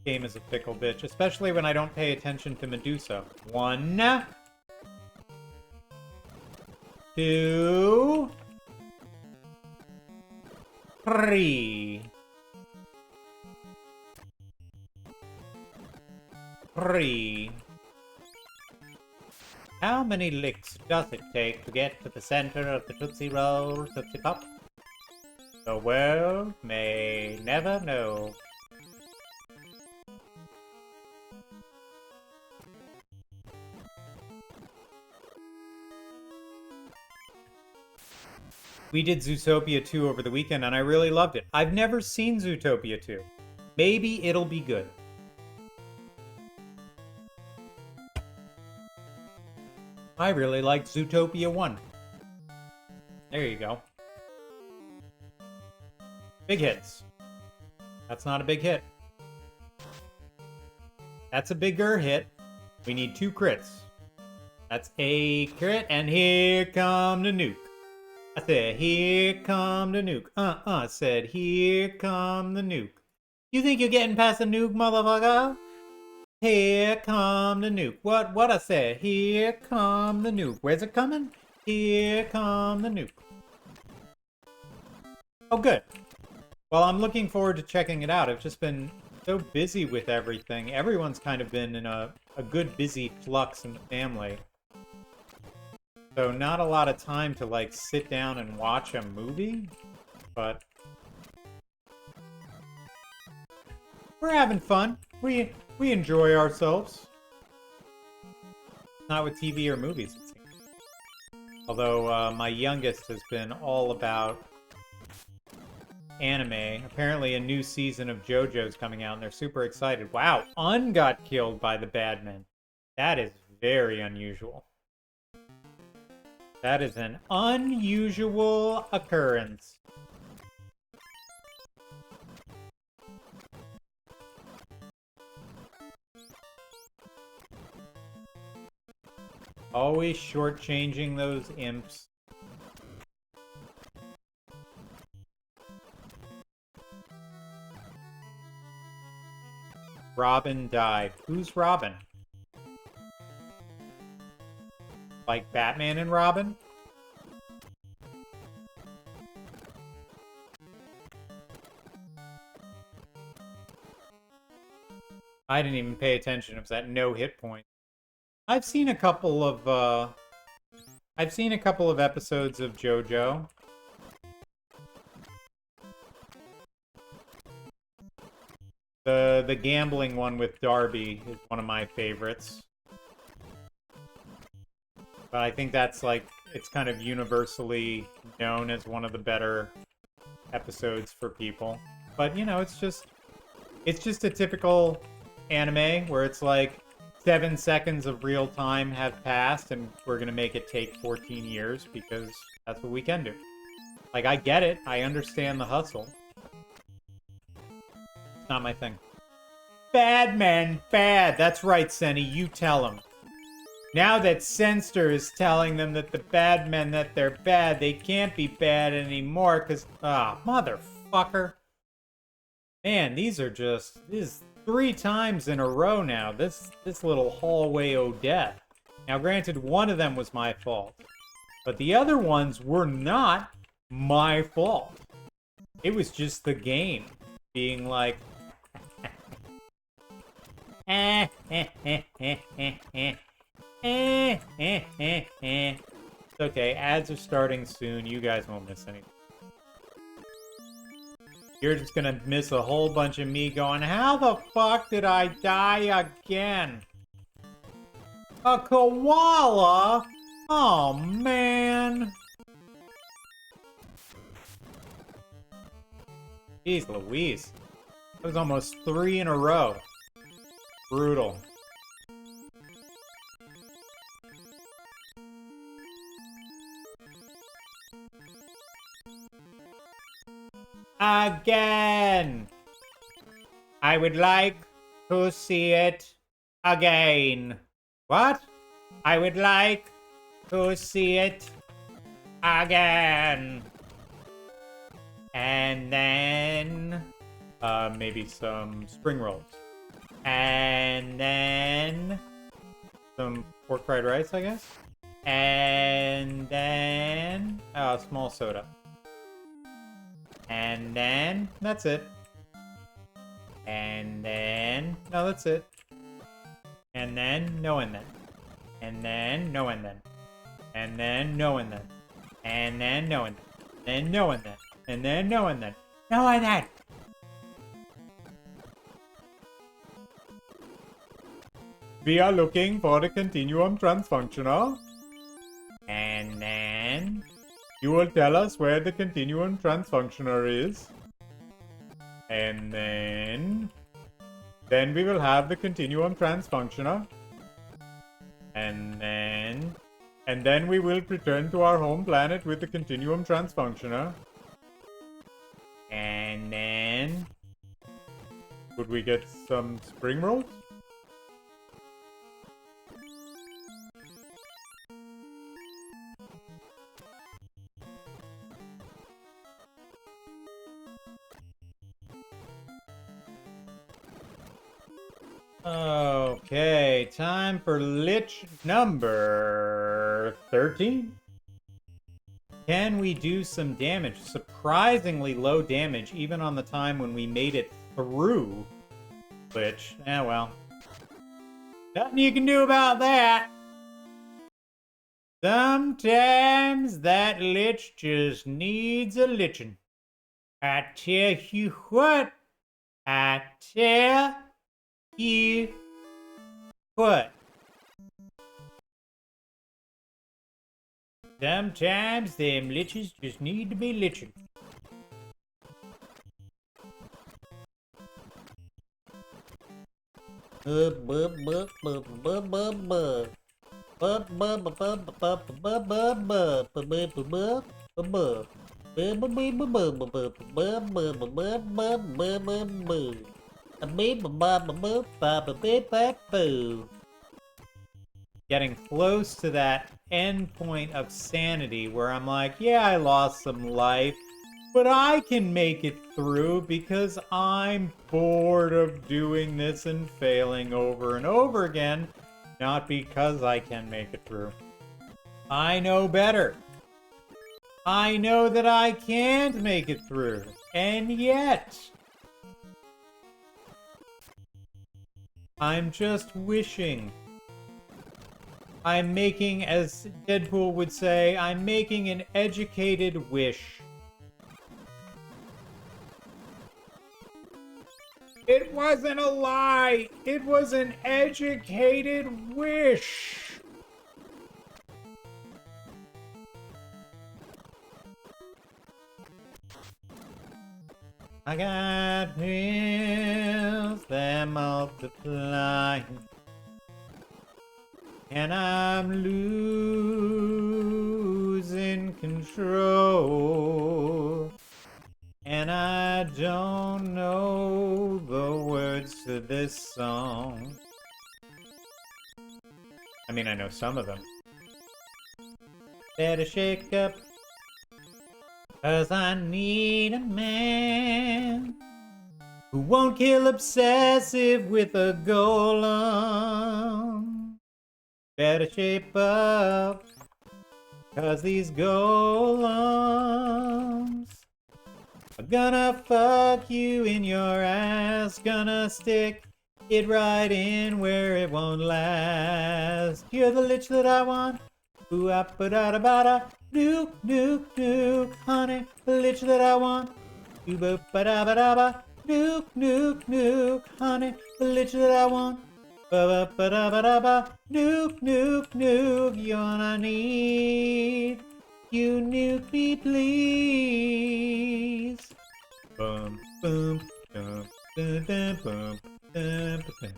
Game is a fickle bitch, especially when I don't pay attention to Medusa. 1, 2, 3. 3. How many licks does it take to get to the center of the Tootsie Roll, Tootsie Pop? The world may never know. We did Zootopia 2 over the weekend, and I really loved it. I've never seen Zootopia 2. Maybe it'll be good. I really liked Zootopia 1. There you go. Big hits. That's not a big hit. That's a bigger hit. We need 2 crits. That's a crit, and here come the nuke. I said, here come the nuke. I said, here come the nuke. You think you're getting past the nuke, motherfucker? Here come the nuke. What I said? Here come the nuke. Where's it coming? Here come the nuke. Oh, good. Well, I'm looking forward to checking it out. I've just been so busy with everything. Everyone's kind of been in a good busy flux in the family. So not a lot of time to, like, sit down and watch a movie. But we're having fun. We enjoy ourselves. Not with TV or movies, it seems. Although my youngest has been all about anime. Apparently a new season of JoJo's coming out, and they're super excited. Wow, Un got killed by the bad men. That is very unusual. That is an unusual occurrence. Always shortchanging those imps. Robin died. Who's Robin? Like Batman and Robin? I didn't even pay attention. It was at no hit point. I've seen a couple of episodes of JoJo. The gambling one with Darby is one of my favorites. But I think that's like it's kind of universally known as one of the better episodes for people. But, you know, it's just a typical anime where it's like 7 seconds of real time have passed and we're gonna make it take 14 years because that's what we can do. Like, I get it. I understand the hustle. It's not my thing. Bad men, bad. That's right, Senny. You tell them. Now that Senster is telling them that the bad men, that they're bad, they can't be bad anymore because... Ah, motherfucker. Man, these are just... This is 3 times in a row now. This little hallway o' death. Now, granted, one of them was my fault. But the other ones were not my fault. It was just the game being like... It's okay, ads are starting soon. You guys won't miss anything. You're just gonna miss a whole bunch of me going, how the fuck did I die again? A koala? Oh, man. Jeez Louise. That was almost 3 in a row. Brutal. Again! I would like to see it again. What? I would like to see it again. And then... maybe some spring rolls. And then... some pork fried rice, I guess? And then... oh, small soda. And then... that's it. And then... no, that's it. And then... no, and then. And then... no, and then. And then... no, and then. And then... no, and then. And no, and then. And then... no, and then. No, and then! We are looking for the continuum transfunctional. And then... you will tell us where the continuum transfunctioner is. And then... then we will have the continuum transfunctioner. And then we will return to our home planet with the continuum transfunctioner. And then... would we get some spring rolls? Okay, time for Lich number 13. Can we do some damage? Surprisingly low damage, even on the time when we made it through Lich. Eh, well. Nothing you can do about that. Sometimes that Lich just needs a lichin'. I tell you what. I tell you what? Sometimes them liches just need to be lichin'. Getting close to that end point of sanity where I'm like, yeah, I lost some life, but I can make it through because I'm bored of doing this and failing over and over again, not because I can make it through. I know better. I know that I can't make it through, and yet... I'm just wishing. I'm making, as Deadpool would say, I'm making an educated wish. It wasn't a lie! It was an educated wish! I got pills that multiply, and I'm losing control, and I don't know the words to this song. I mean, I know some of them. Better shake up, 'cause I need a man who won't kill obsessive with a golem. Better shape up, 'cause these golems are gonna fuck you in your ass, gonna stick it right in where it won't last. You're the lich that I want. Ooh, up, da da ba da. Nuke, nuke, nuke, honey, the lich that I want. Ooh, ba da ba da ba. Nuke, nuke, nuke, honey, the lich that I want. Ba ba da ba da ba. Nuke, nuke, nuke, you're what I need. You nuke me, please. Boom, boom, boom, boom, boom, boom, boom, boom.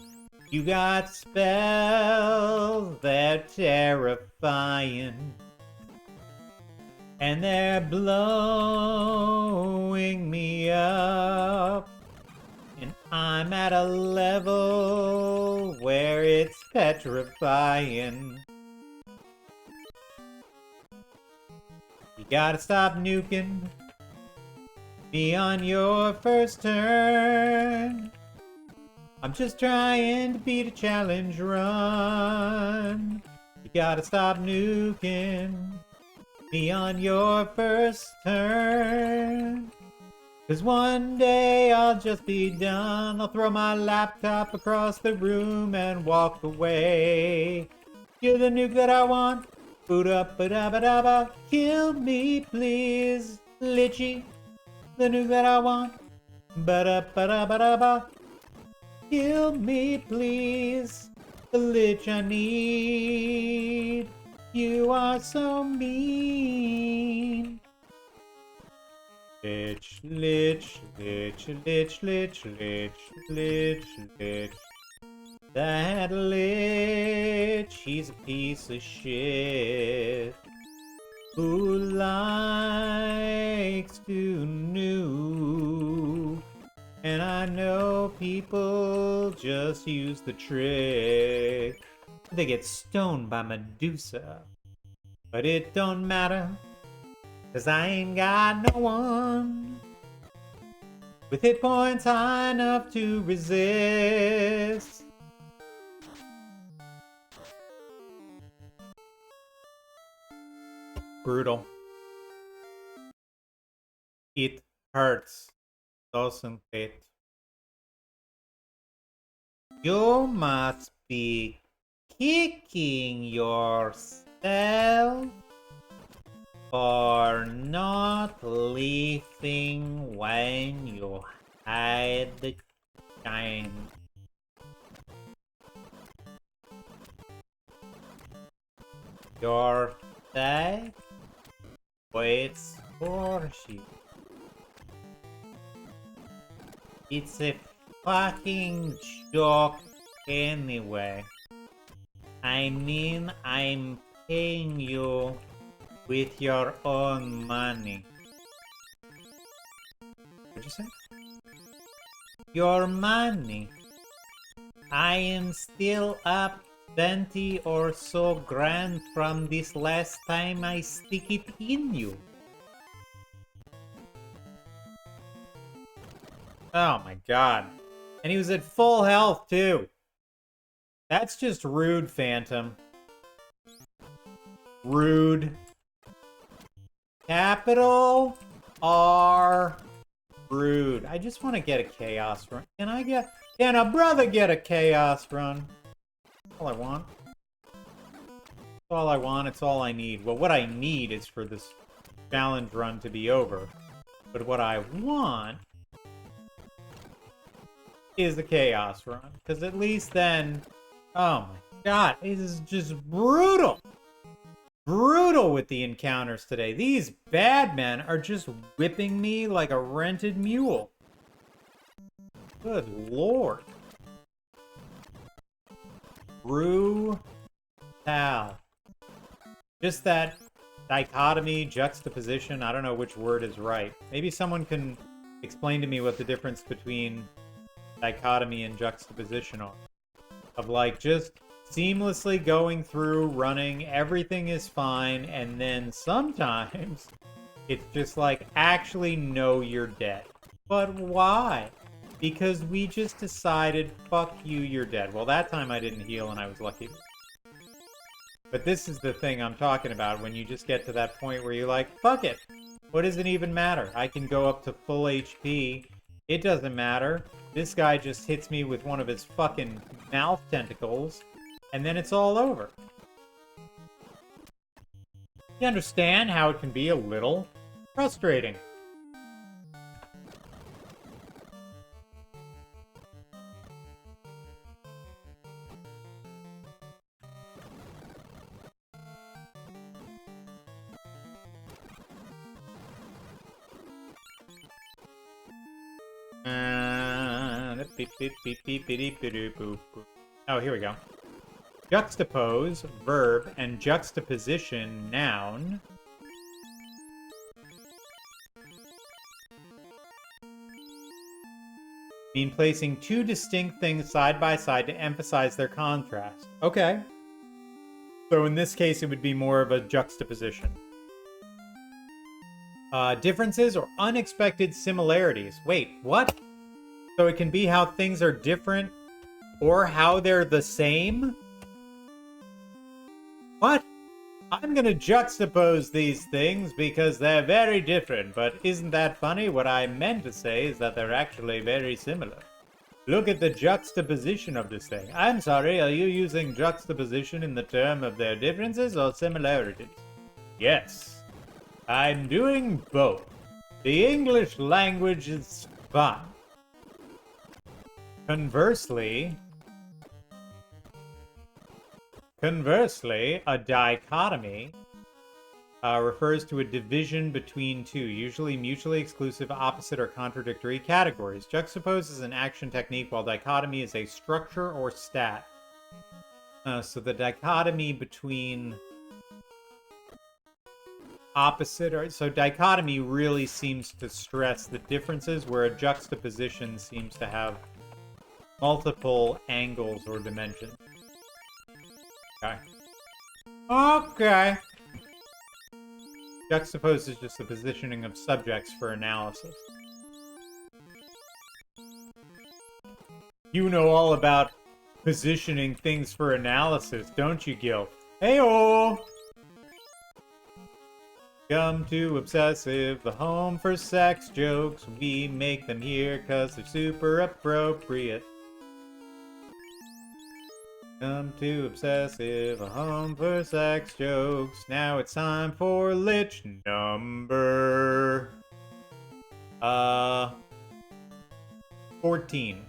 You got spells, they're terrifying, and they're blowing me up, and I'm at a level where it's petrifying. You gotta stop nuking me on your first turn. I'm just trying to beat a challenge run. You gotta stop nuking me on your first turn. 'Cause one day I'll just be done. I'll throw my laptop across the room and walk away. You're the nuke that I want. Boot up, ba da ba da ba. Kill me, please, Lichy. The nuke that I want. Ba da ba da ba da ba. Kill me, please, the lich I need. You are so mean. Lich, lich, lich, lich, lich, lich, lich, lich. That lich, he's a piece of shit who likes to nuke. And I know people just use the trick. They get stoned by Medusa. But it don't matter, 'cause I ain't got no one with hit points high enough to resist. Brutal. It hurts, doesn't it? You must be kicking yourself for not leaving when you had the chance. Your day waits for you. It's a fucking joke anyway. I mean, I'm paying you with your own money. What'd you say? Your money. I am still up 20 or so grand from this last time I stick it in you. Oh my god. And he was at full health too. That's just rude, Phantom. Rude. Capital R. Rude. I just want to get a chaos run. Can a brother get a chaos run? That's all I want. That's all I want. It's all I need. Well, what I need is for this challenge run to be over. But what I want is the chaos run. Because at least then... Oh my god. This is just brutal. Brutal with the encounters today. These bad men are just whipping me like a rented mule. Good lord. Brutal. Just that dichotomy, juxtaposition, I don't know which word is right. Maybe someone can explain to me what the difference between dichotomy and juxtaposition are. Of like just seamlessly going through, running, everything is fine, and then sometimes it's just like, actually, no, you're dead. But why? Because we just decided, fuck you, you're dead. Well, that time I didn't heal and I was lucky. But this is the thing I'm talking about, when you just get to that point where you're like, fuck it. What does it even matter? I can go up to full HP. It doesn't matter. This guy just hits me with one of his fucking mouth tentacles, and then it's all over. You understand how it can be a little frustrating. Oh, here we go. Juxtapose, verb, and juxtaposition, noun. Mean placing two distinct things side by side to emphasize their contrast. Okay. So in this case, it would be more of a juxtaposition. Differences or unexpected similarities. Wait, what? So it can be how things are different or how they're the same? What? I'm gonna juxtapose these things because they're very different, but isn't that funny? What I meant to say is that they're actually very similar. Look at the juxtaposition of this thing. I'm sorry, are you using juxtaposition in the term of their differences or similarities? Yes. I'm doing both. The English language is fun. Conversely, a dichotomy refers to a division between two, usually mutually exclusive, opposite, or contradictory categories. Juxtapose is an action technique, while dichotomy is a structure or stat. So the dichotomy between opposite, or so dichotomy really seems to stress the differences, where a juxtaposition seems to have multiple angles or dimensions. Okay. Okay. Juxtapose is just the positioning of subjects for analysis. You know all about positioning things for analysis, don't you, Gil? Heyo! Come to Obsessive, the home for sex jokes. We make them here 'cause they're super appropriate. Come to Obsessive, a home for sex jokes. Now it's time for Lich number 14.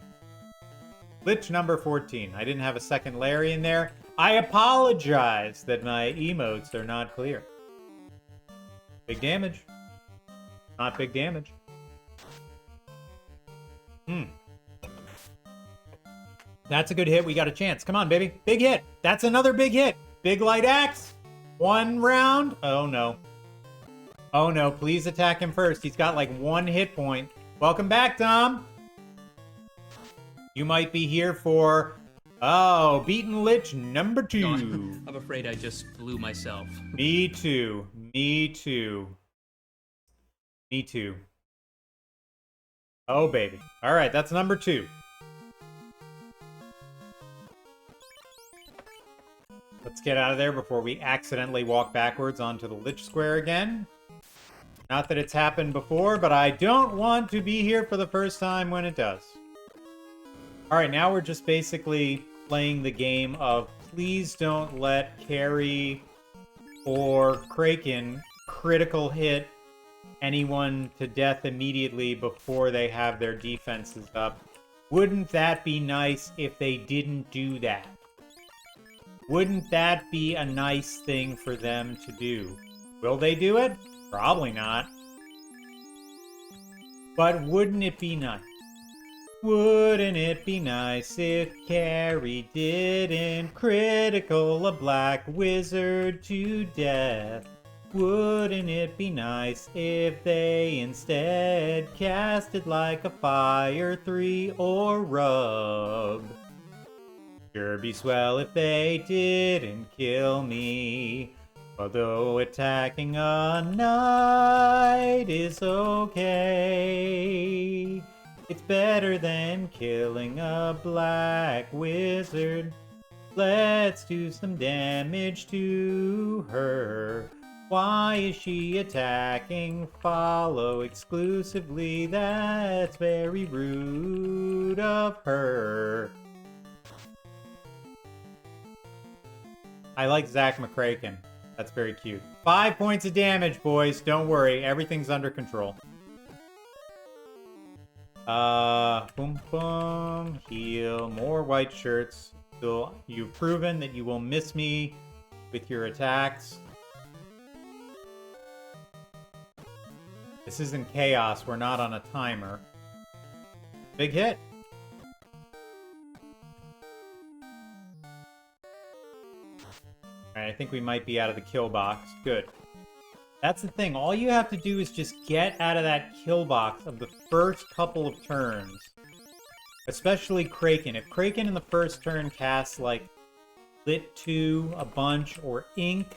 Lich number 14. I didn't have a second Larry in there. I apologize that my emotes are not clear. Big damage. Not big damage. That's a good hit. We got a chance. Come on, baby. Big hit. That's another big hit. Big light axe. One round. Oh, no. Oh, no. Please attack him first. He's got like one hit point. Welcome back, Tom. You might be here for... Oh, Beaten Lich number 2. No, I'm afraid I just blew myself. Me too. Me too. Me too. Oh, baby. All right, that's number 2. Let's get out of there before we accidentally walk backwards onto the Lich Square again. Not that it's happened before, but I don't want to be here for the first time when it does. Alright, now we're just basically playing the game of please don't let Kary or Kraken critical hit anyone to death immediately before they have their defenses up. Wouldn't that be nice if they didn't do that? Wouldn't that be a nice thing for them to do? Will they do it? Probably not. But wouldn't it be nice? Wouldn't it be nice if Kary didn't critical a black wizard to death? Wouldn't it be nice if they instead casted like a fire 3 or rub? Sure be swell if they didn't kill me. Although attacking a knight is okay, it's better than killing a black wizard. Let's do some damage to her. Why is she attacking Follow exclusively? That's very rude of her. I like Zach McCracken. That's very cute. 5 points of damage, boys. Don't worry. Everything's under control. Boom, boom. Heal. More white shirts. So you've proven that you will miss me with your attacks. This isn't chaos. We're not on a timer. Big hit. Alright, I think we might be out of the kill box. Good. That's the thing. All you have to do is just get out of that kill box of the first couple of turns. Especially Kraken. If Kraken in the first turn casts, like, Lit 2, a bunch, or Ink,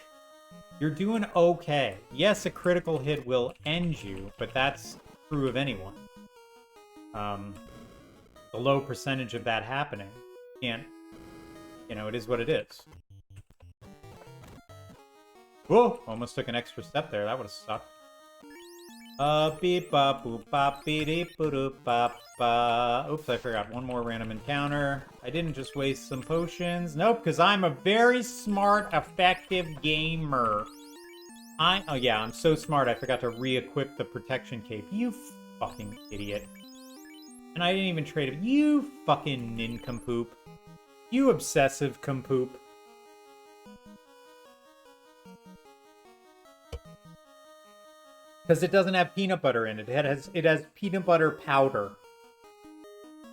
you're doing okay. Yes, a critical hit will end you, but that's true of anyone. The low percentage of that happening can't, you know, it is what it is. Whoa! Almost took an extra step there. That would have sucked. Beep bop boop bop beep boop bop ba. Oops, I forgot one more random encounter. I didn't just waste some potions. Nope, because I'm a very smart, effective gamer. Oh yeah, I'm so smart I forgot to re-equip the protection cape. You fucking idiot. And I didn't even trade it. You fucking nincompoop. You obsessive compoop. Because it doesn't have peanut butter in it. It has peanut butter powder.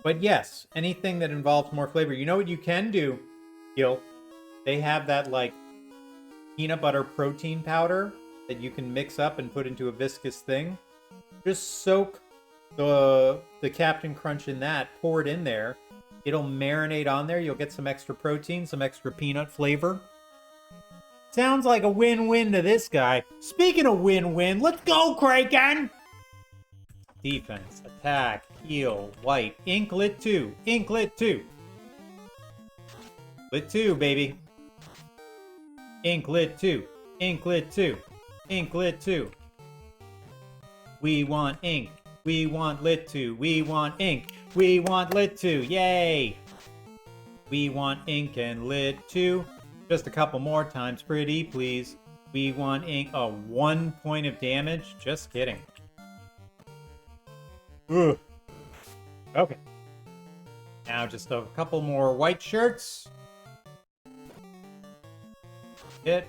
But yes, anything that involves more flavor. You know what you can do, Gil? They have that, like, peanut butter protein powder that you can mix up and put into a viscous thing. Just soak the Captain Crunch in that. Pour it in there. It'll marinate on there. You'll get some extra protein, some extra peanut flavor. Sounds like a win-win to this guy. Speaking of win-win, let's go, Kraken! Defense, attack, heal, white, ink, lit 2, ink, lit 2. Lit 2, baby. Ink, lit 2, ink, lit 2, ink, lit 2. We want ink, we want lit 2, we want ink, we want lit 2, yay! We want ink and lit 2. Just a couple more times, pretty please. We want ink. Oh, 1 point of damage? Just kidding. Ugh. Okay. Now just a couple more white shirts. Hit.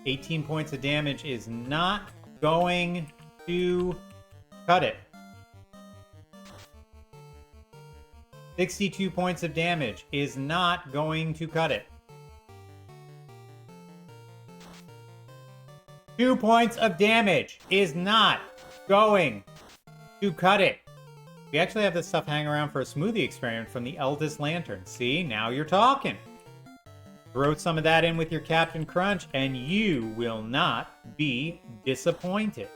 18 points of damage is not going to cut it. 62 points of damage is not going to cut it. 2 points of damage is not going to cut it. We actually have this stuff hanging around for a smoothie experiment from the Eldest Lantern. See, now you're talking. Throw some of that in with your Captain Crunch and you will not be disappointed.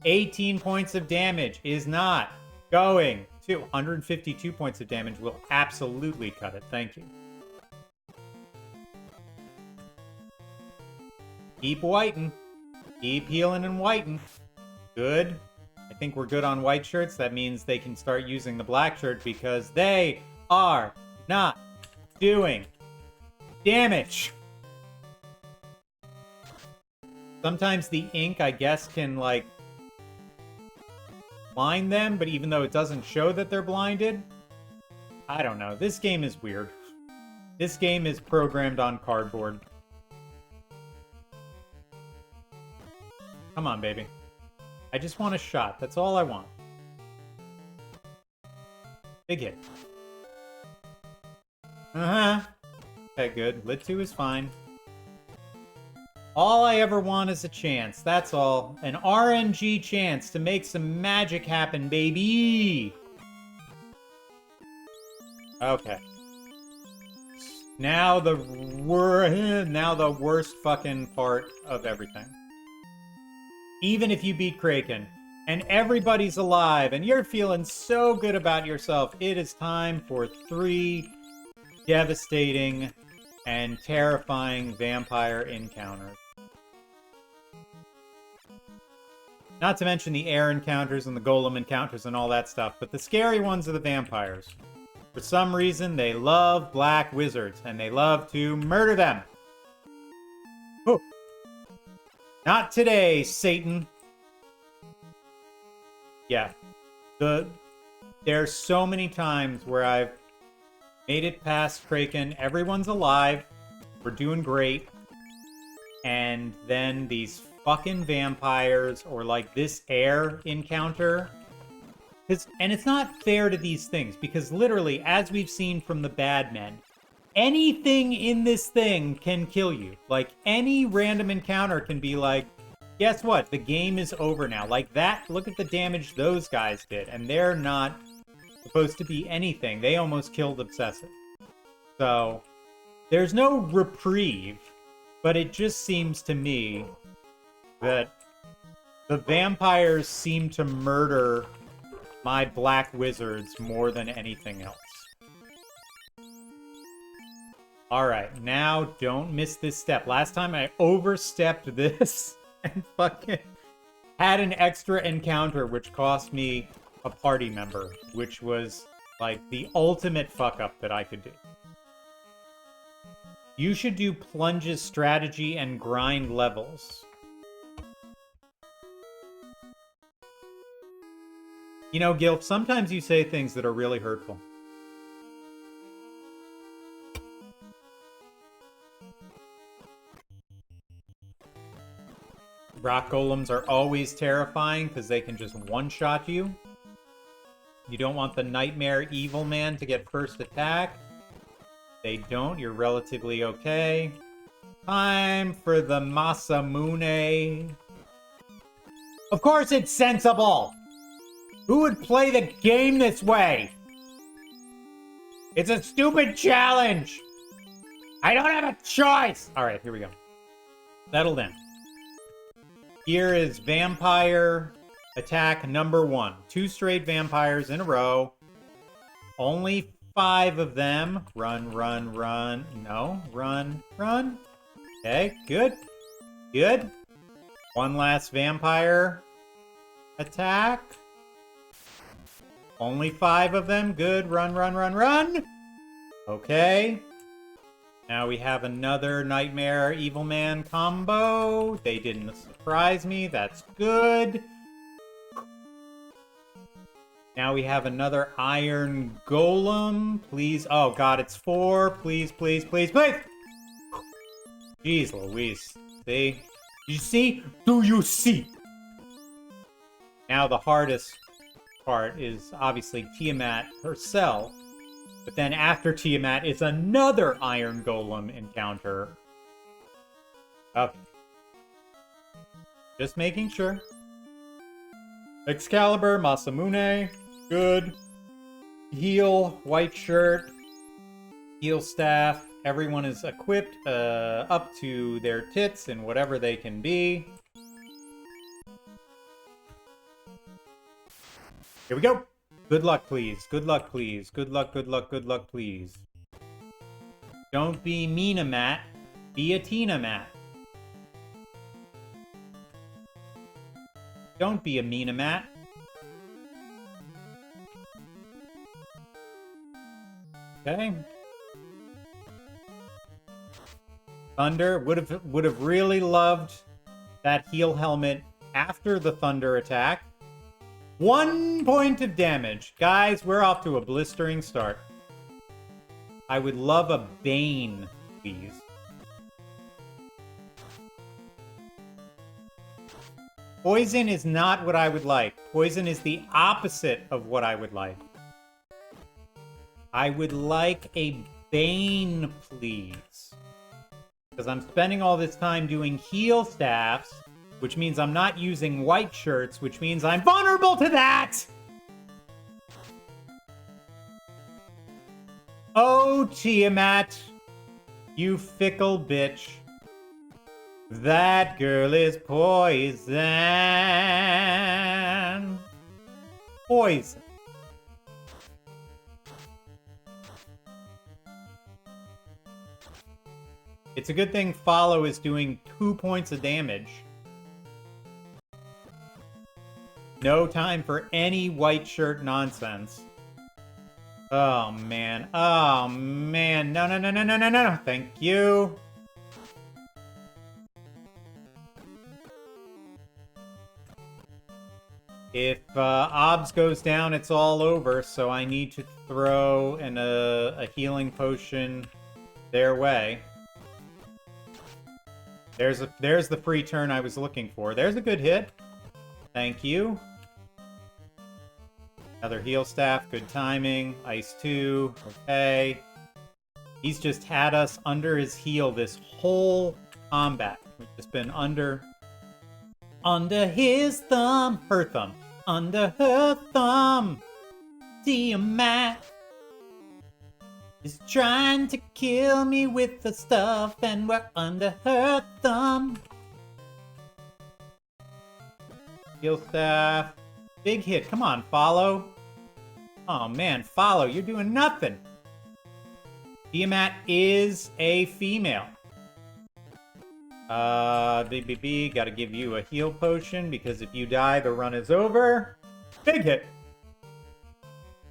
18 points of damage is not going to. 152 points of damage will absolutely cut it. Thank you. Keep whiting. Keep healing and whiting. Good. I think we're good on white shirts. That means they can start using the black shirt because they are not doing damage. Sometimes the ink, I guess, can, like, blind them, but even though it doesn't show that they're blinded, I don't know. This game is weird. This game is programmed on cardboard. Come on, baby. I just want a shot. That's all I want. Big hit. Uh-huh. Okay, good. Lit 2 is fine. All I ever want is a chance. That's all. An RNG chance to make some magic happen, baby! Okay. Now the worst fucking part of everything. Even if you beat Kraken, and everybody's alive, and you're feeling so good about yourself, it is time for 3 devastating and terrifying vampire encounters. Not to mention the air encounters and the golem encounters and all that stuff, but the scary ones are the vampires. For some reason, they love black wizards, and they love to murder them. Oh. Not today, Satan. Yeah. There's so many times where I've made it past Kraken, everyone's alive, we're doing great, and then these fucking vampires, or like this air encounter. And it's not fair to these things, because literally, as we've seen from the bad men, anything in this thing can kill you. Like, any random encounter can be like, guess what? The game is over now. Like that, look at the damage those guys did, and they're not supposed to be anything. They almost killed Obsessive. So, there's no reprieve, but it just seems to me that the vampires seem to murder my black wizards more than anything else. Alright, now don't miss this step. Last time I overstepped this and fucking had an extra encounter which cost me a party member, which was like the ultimate fuck up that I could do. You should do plunges strategy and grind levels. You know, Gilf, sometimes you say things that are really hurtful. Rock golems are always terrifying because they can just one-shot you. You don't want the Nightmare Evil Man to get first attack. They don't, you're relatively okay. Time for the Masamune. Of course it's sensible! Who would play the game this way? It's a stupid challenge! I don't have a choice! Alright, here we go. Settled in. Here is vampire attack number 1. 2 straight vampires in a row. Only 5 of them. Run, run, run. No, run, run. Okay, good. Good. One last vampire attack. Only 5 of them. Good. Run, run, run, run. Okay. Now we have another Nightmare Evil Man combo. They didn't surprise me. That's good. Now we have another Iron Golem. Please. Oh, God, it's 4. Please, please, please, please. Jeez Louise. See? You see? Do you see? Now the hardest part is obviously Tiamat herself. But then after Tiamat is another Iron Golem encounter. Okay. Just making sure. Excalibur, Masamune, good. Heal, white shirt, heal staff. Everyone is equipped up to their tits in whatever they can be. Here we go. Good luck, please. Good luck, please. Good luck, good luck, good luck, please. Don't be Mina Matt. Be a Tina Matt. Don't be a Mina Matt. Okay. Thunder would have really loved that heal helmet after the thunder attack. 1 point of damage. Guys, we're off to a blistering start. I would love a Bane, please. Poison is not what I would like. Poison is the opposite of what I would like. I would like a Bane, please. Because I'm spending all this time doing heal staffs, which means I'm not using white shirts, which means I'm vulnerable to that! Oh, Tiamat, you fickle bitch. That girl is poison. Poison. It's a good thing Follow is doing 2 points of damage. No time for any white shirt nonsense. Oh, man. Oh, man. No, no, no, no, no, no, no. Thank you. If Obs goes down, it's all over, so I need to throw a healing potion their way. There's the free turn I was looking for. There's a good hit. Thank you. Another heal staff, good timing. Ice 2, okay. He's just had us under his heel this whole combat. We've just been under his thumb, her thumb, under her thumb. Tiamat is trying to kill me with the stuff, and we're under her thumb. Heal staff. Big hit. Come on, Follow. Oh, man. Follow. You're doing nothing. Tiamat is a female. BBB. Gotta give you a heal potion, because if you die, the run is over. Big hit.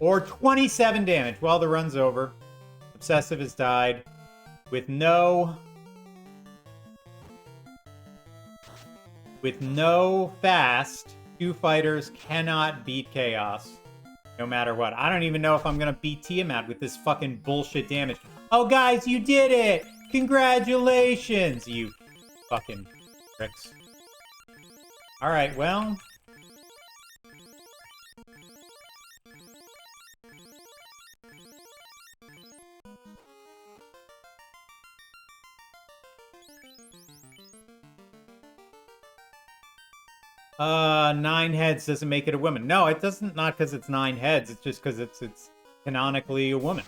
Or 27 damage while the run's over. Obsessive has died with no fast. 2 fighters cannot beat Chaos, no matter what. I don't even know if I'm gonna beat Tiamat with this fucking bullshit damage. Oh, guys, you did it! Congratulations, you fucking pricks. All right, well. Nine heads doesn't make it a woman. No, it doesn't. Not because it's 9 heads. It's just because it's canonically a woman.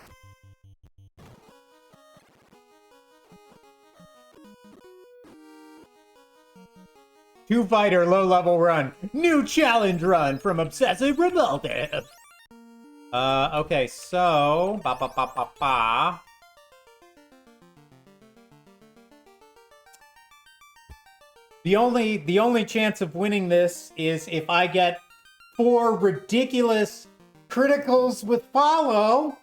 Two-fighter low-level run. New challenge run from Obsessive Revoltive. Okay, so The only chance of winning this is if I get 4 ridiculous criticals with Follow.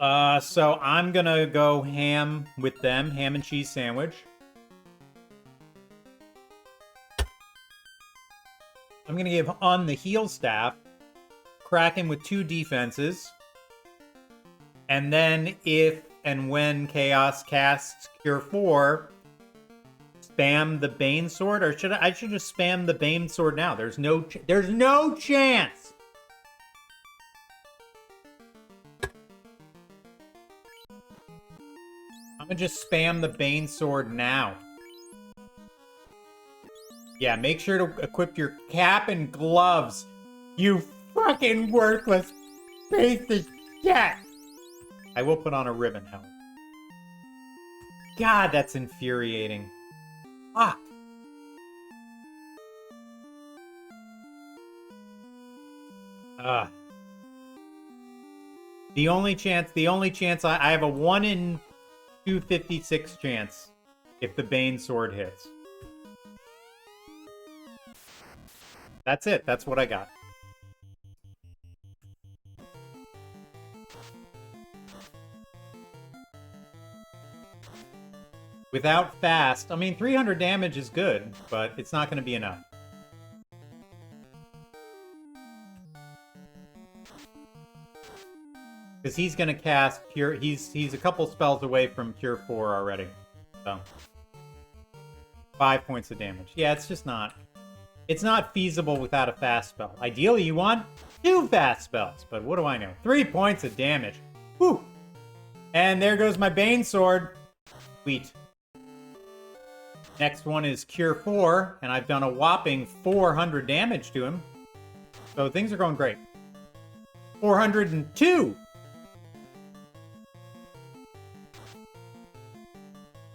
So I'm gonna go ham with them, ham and cheese sandwich. I'm gonna give on the heal staff, Kraken with 2 defenses, and then if and when Chaos casts Cure 4, spam the Bane Sword, or I should just spam the Bane Sword now. There's no chance. I'm gonna just spam the Bane Sword now. Yeah, make sure to equip your cap and gloves. You fucking worthless piece of shit. I will put on a ribbon, however. God, that's infuriating. Fuck. The only chance I have a 1 in 256 chance if the Bane Sword hits. That's it. That's what I got. Without fast, I mean, 300 damage is good, but it's not going to be enough. Because he's going to cast Cure... He's a couple spells away from Cure 4 already. So. 5 points of damage. Yeah, it's just not... It's not feasible without a fast spell. Ideally, you want 2 fast spells, but what do I know? 3 points of damage. Whew. And there goes my Bane Sword. Sweet. Next one is Cure 4, and I've done a whopping 400 damage to him. So things are going great. 402!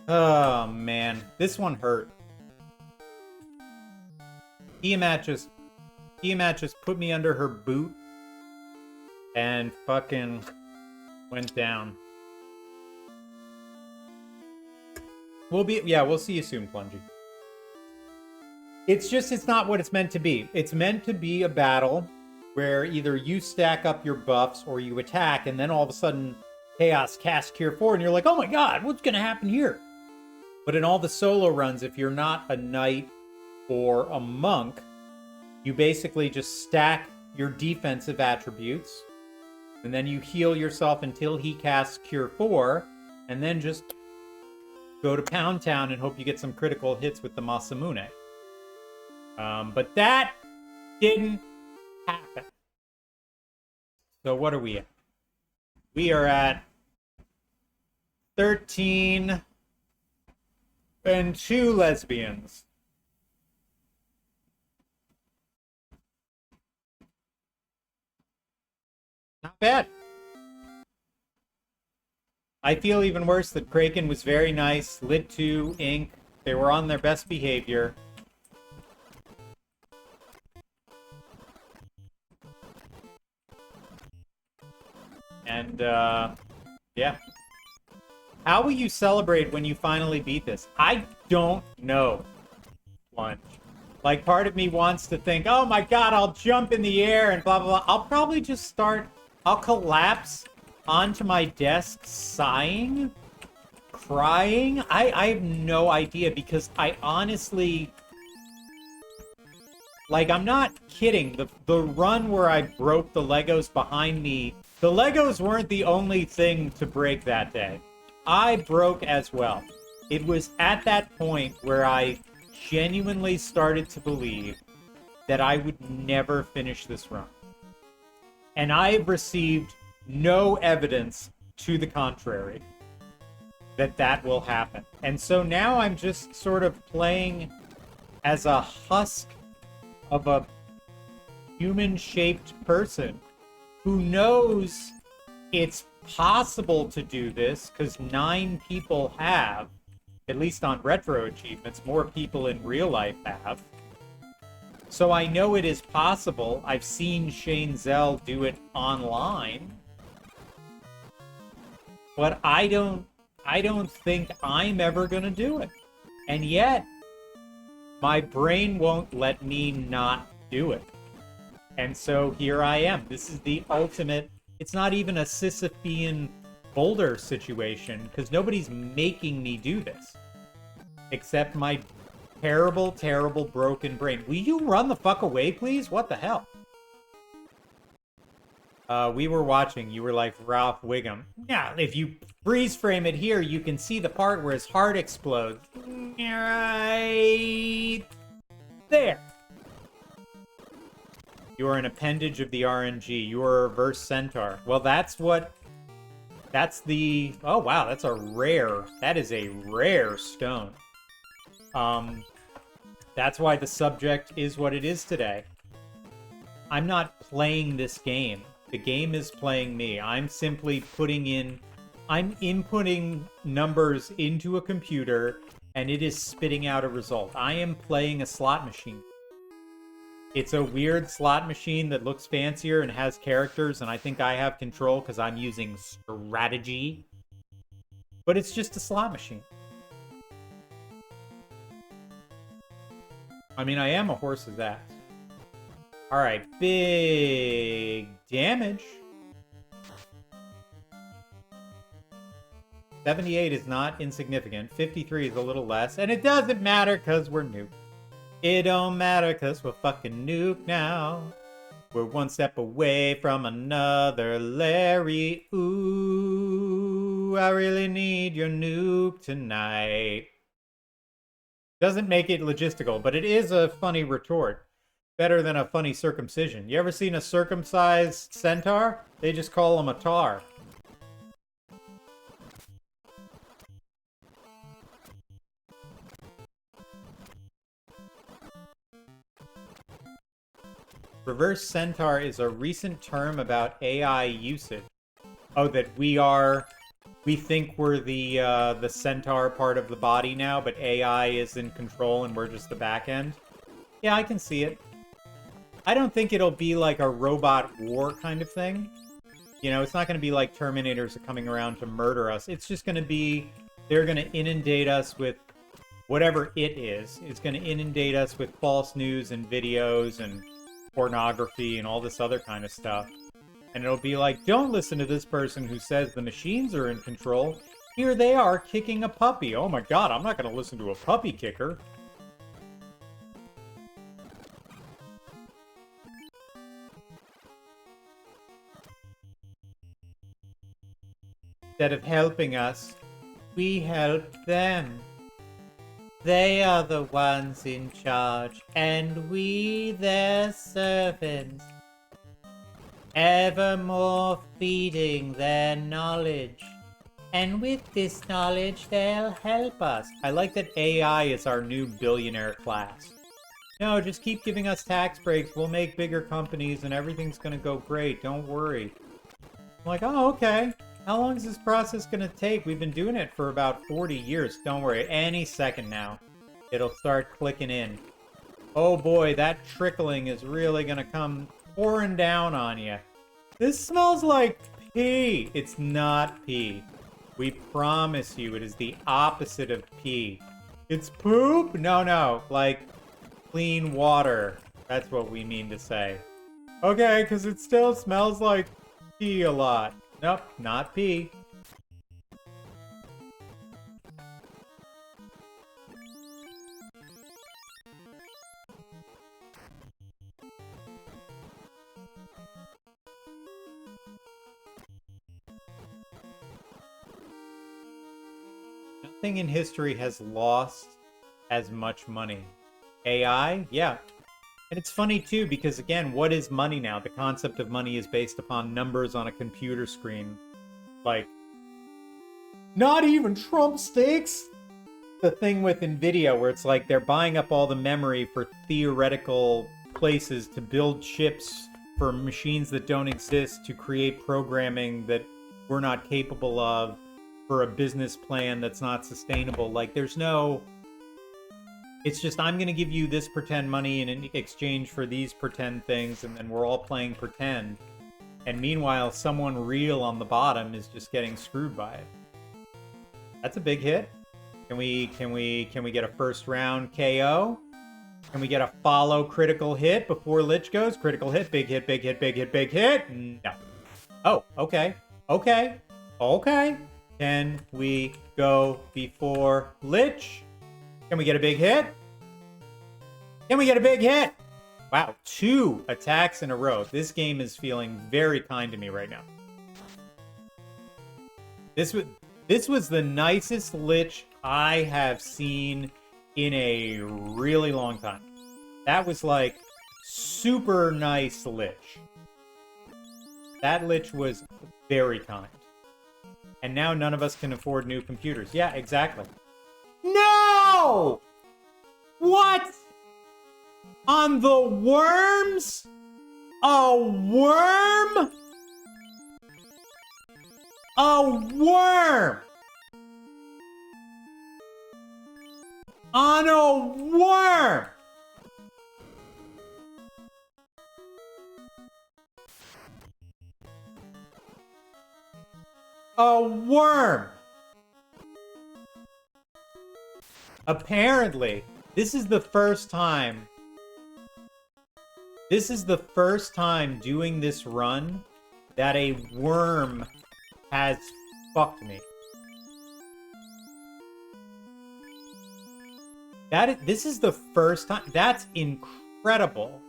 Oh, man. This one hurt. Tiamat just put me under her boot and fucking went down. We'll see you soon, Plungy. It's not what it's meant to be. It's meant to be a battle where either you stack up your buffs or you attack, and then all of a sudden Chaos casts Cure 4, and you're like, oh my god, what's gonna happen here? But in all the solo runs, if you're not a knight or a monk, you basically just stack your defensive attributes, and then you heal yourself until he casts Cure 4, and then just go to Pound Town and hope you get some critical hits with the Masamune. But that didn't happen. So what are we at? We are at 13 and 2 lesbians. Not bad. I feel even worse that Kraken was very nice. Lit 2, Ink. They were on their best behavior. And, yeah. How will you celebrate when you finally beat this? I don't know, Plunge. Like, part of me wants to think, oh my god, I'll jump in the air and blah, blah, blah. I'll probably just I'll collapse onto my desk sighing, crying. I have no idea, because I honestly... Like, I'm not kidding. The run where I broke the Legos behind me, the Legos weren't the only thing to break that day. I broke as well. It was at that point where I genuinely started to believe that I would never finish this run. And I've received no evidence to the contrary that will happen. And so now I'm just sort of playing as a husk of a human-shaped person who knows it's possible to do this, because 9 people have, at least on retro achievements. More people in real life have. So I know it is possible. I've seen Shane Zell do it online. But I don't think I'm ever gonna do it. And yet, my brain won't let me not do it. And so here I am. This is the ultimate... It's not even a Sisyphean boulder situation, because nobody's making me do this. Except my terrible, terrible broken brain. Will you run the fuck away, please? What the hell? We were watching. You were like Ralph Wiggum. Yeah, if you freeze frame it here, you can see the part where his heart explodes. Right there. You are an appendage of the RNG. You are a reverse centaur. Well, that's the... Oh, wow, that's a rare... That is a rare stone. That's why the subject is what it is today. I'm not playing this game. The game is playing me. I'm simply I'm inputting numbers into a computer, and it is spitting out a result. I am playing a slot machine. It's a weird slot machine that looks fancier and has characters, and I think I have control because I'm using strategy. But it's just a slot machine. I mean, I am a horse's ass. Alright, big damage. 78 is not insignificant. 53 is a little less. And it doesn't matter because we're new. It don't matter because we're fucking nuke now. We're one step away from another Larry. Ooh, I really need your nuke tonight. Doesn't make it logistical, but it is a funny retort. Better than a funny circumcision. You ever seen a circumcised centaur? They just call him a tar. Reverse centaur is a recent term about AI usage. Oh, that we think we're the centaur part of the body now, but AI is in control and we're just the back end. Yeah, I can see it. I don't think it'll be like a robot war kind of thing. You know, it's not going to be like Terminators are coming around to murder us. It's just going to be, they're going to inundate us with whatever it is. It's going to inundate us with false news and videos and pornography and all this other kind of stuff. And it'll be like, don't listen to this person who says the machines are in control. Here they are kicking a puppy. Oh my god, I'm not going to listen to a puppy kicker. Instead of helping us, we help them. They are the ones in charge, and we their servants. Evermore feeding their knowledge. And with this knowledge, they'll help us. I like that AI is our new billionaire class. No, just keep giving us tax breaks. We'll make bigger companies, and everything's going to go great. Don't worry. I'm like, oh, okay. How long is this process going to take? We've been doing it for about 40 years. Don't worry. Any second now, it'll start clicking in. Oh boy, that trickling is really going to come pouring down on you. This smells like pee. It's not pee. We promise you it is the opposite of pee. It's poop? No. Like clean water. That's what we mean to say. Okay, because it still smells like pee a lot. Nope, not pee. Nothing in history has lost as much money. AI? Yeah. And it's funny too, because again, what is money now? The concept of money is based upon numbers on a computer screen. Like, not even Trump steaks? The thing with NVIDIA where it's like they're buying up all the memory for theoretical places to build chips for machines that don't exist, to create programming that we're not capable of, for a business plan that's not sustainable. Like, there's no... It's just, I'm going to give you this pretend money in exchange for these pretend things, and then we're all playing pretend. And meanwhile, someone real on the bottom is just getting screwed by it. That's a big hit. Can we get a first round KO? Can we get a follow critical hit before Lich goes? Critical hit, big hit, big hit, big hit, big hit? No. Oh, okay. Okay. Okay. Can we go before Lich? Can we get a big hit? Can we get a big hit? Wow, 2 attacks in a row. This game is feeling very kind to me right now. This was the nicest Lich I have seen in a really long time. That was like super nice Lich. That Lich was very kind. And now none of us can afford new computers. Yeah, exactly. No! What? On the worms? A worm? A worm! On a worm! A worm! Apparently, this is the first time doing this run that a worm has fucked me. This is the first time. That's incredible.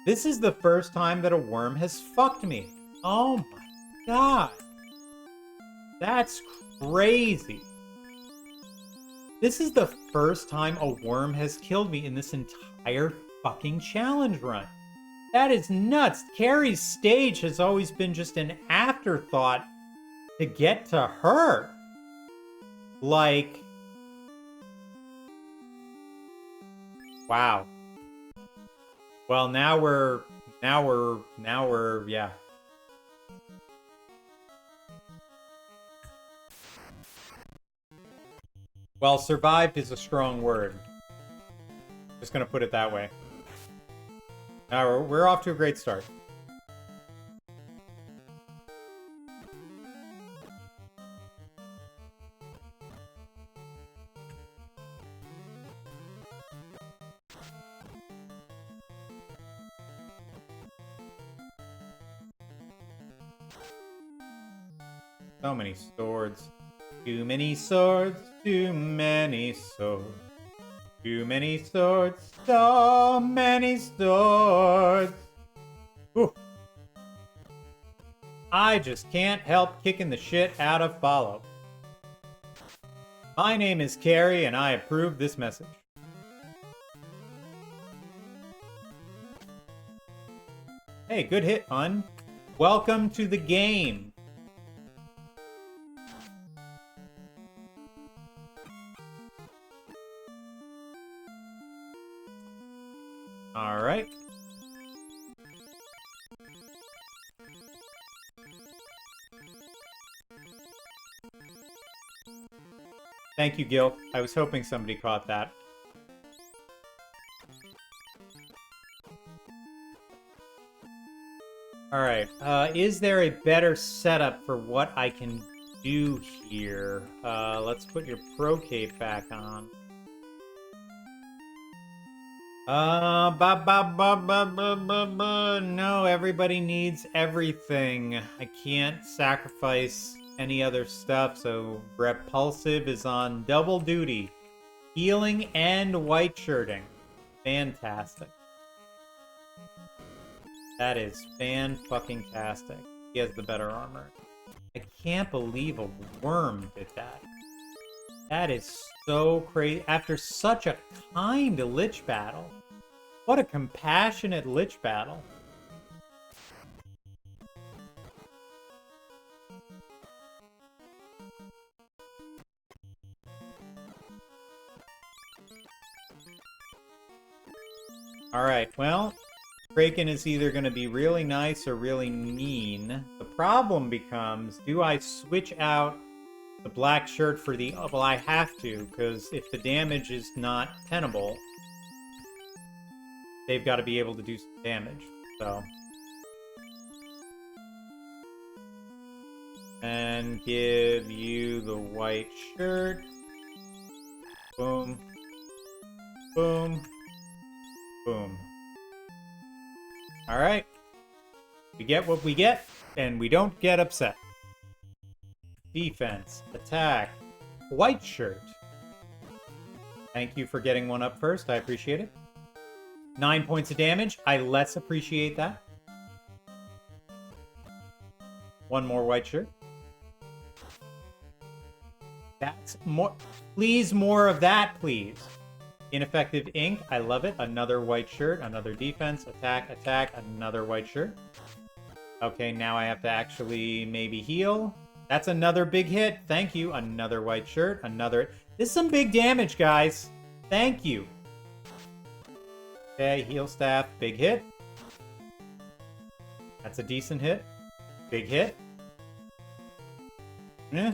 This is the first time that a worm has fucked me. Oh my god. That's crazy. This is the first time a worm has killed me in this entire fucking challenge run. That is nuts. Kary's stage has always been just an afterthought to get to her. Like, wow. Well, now we're, yeah. Well, survived is a strong word. Just gonna put it that way. Now we're off to a great start. So many swords. Too many swords, too many swords. Too many swords, so many swords. Ooh. I just can't help kicking the shit out of Follow. My name is Kary, and I approve this message. Hey, good hit, hun. Welcome to the game. All right. Thank you, Gil. I was hoping somebody caught that. All right. Is there a better setup for what I can do here? Let's put your pro cape back on. No, everybody needs everything. I can't sacrifice any other stuff, so Repulsive is on double duty. Healing and white shirting. Fantastic. That is fan-fucking-tastic. He has the better armor. I can't believe a worm did that. That is so crazy. After such a kind Lich battle. What a compassionate Lich battle. Alright, well, Kraken is either going to be really nice or really mean. The problem becomes, do I switch out the black shirt for the... Well, I have to, because if the damage is not tenable, they've got to be able to do some damage, so... And give you the white shirt. Boom. Boom. Boom. Alright. We get what we get, and we don't get upset. Defense. Attack. White shirt. Thank you for getting one up first. I appreciate it. 9 points of damage. I less appreciate that. One more white shirt. That's more. Please, more of that, please. Ineffective ink. I love it. Another white shirt. Another defense. Attack. Attack. Another white shirt. Okay, now I have to actually maybe heal. That's another big hit. Thank you. Another white shirt. Another. This is some big damage, guys. Thank you. Okay, heal staff. Big hit. That's a decent hit. Big hit. Eh.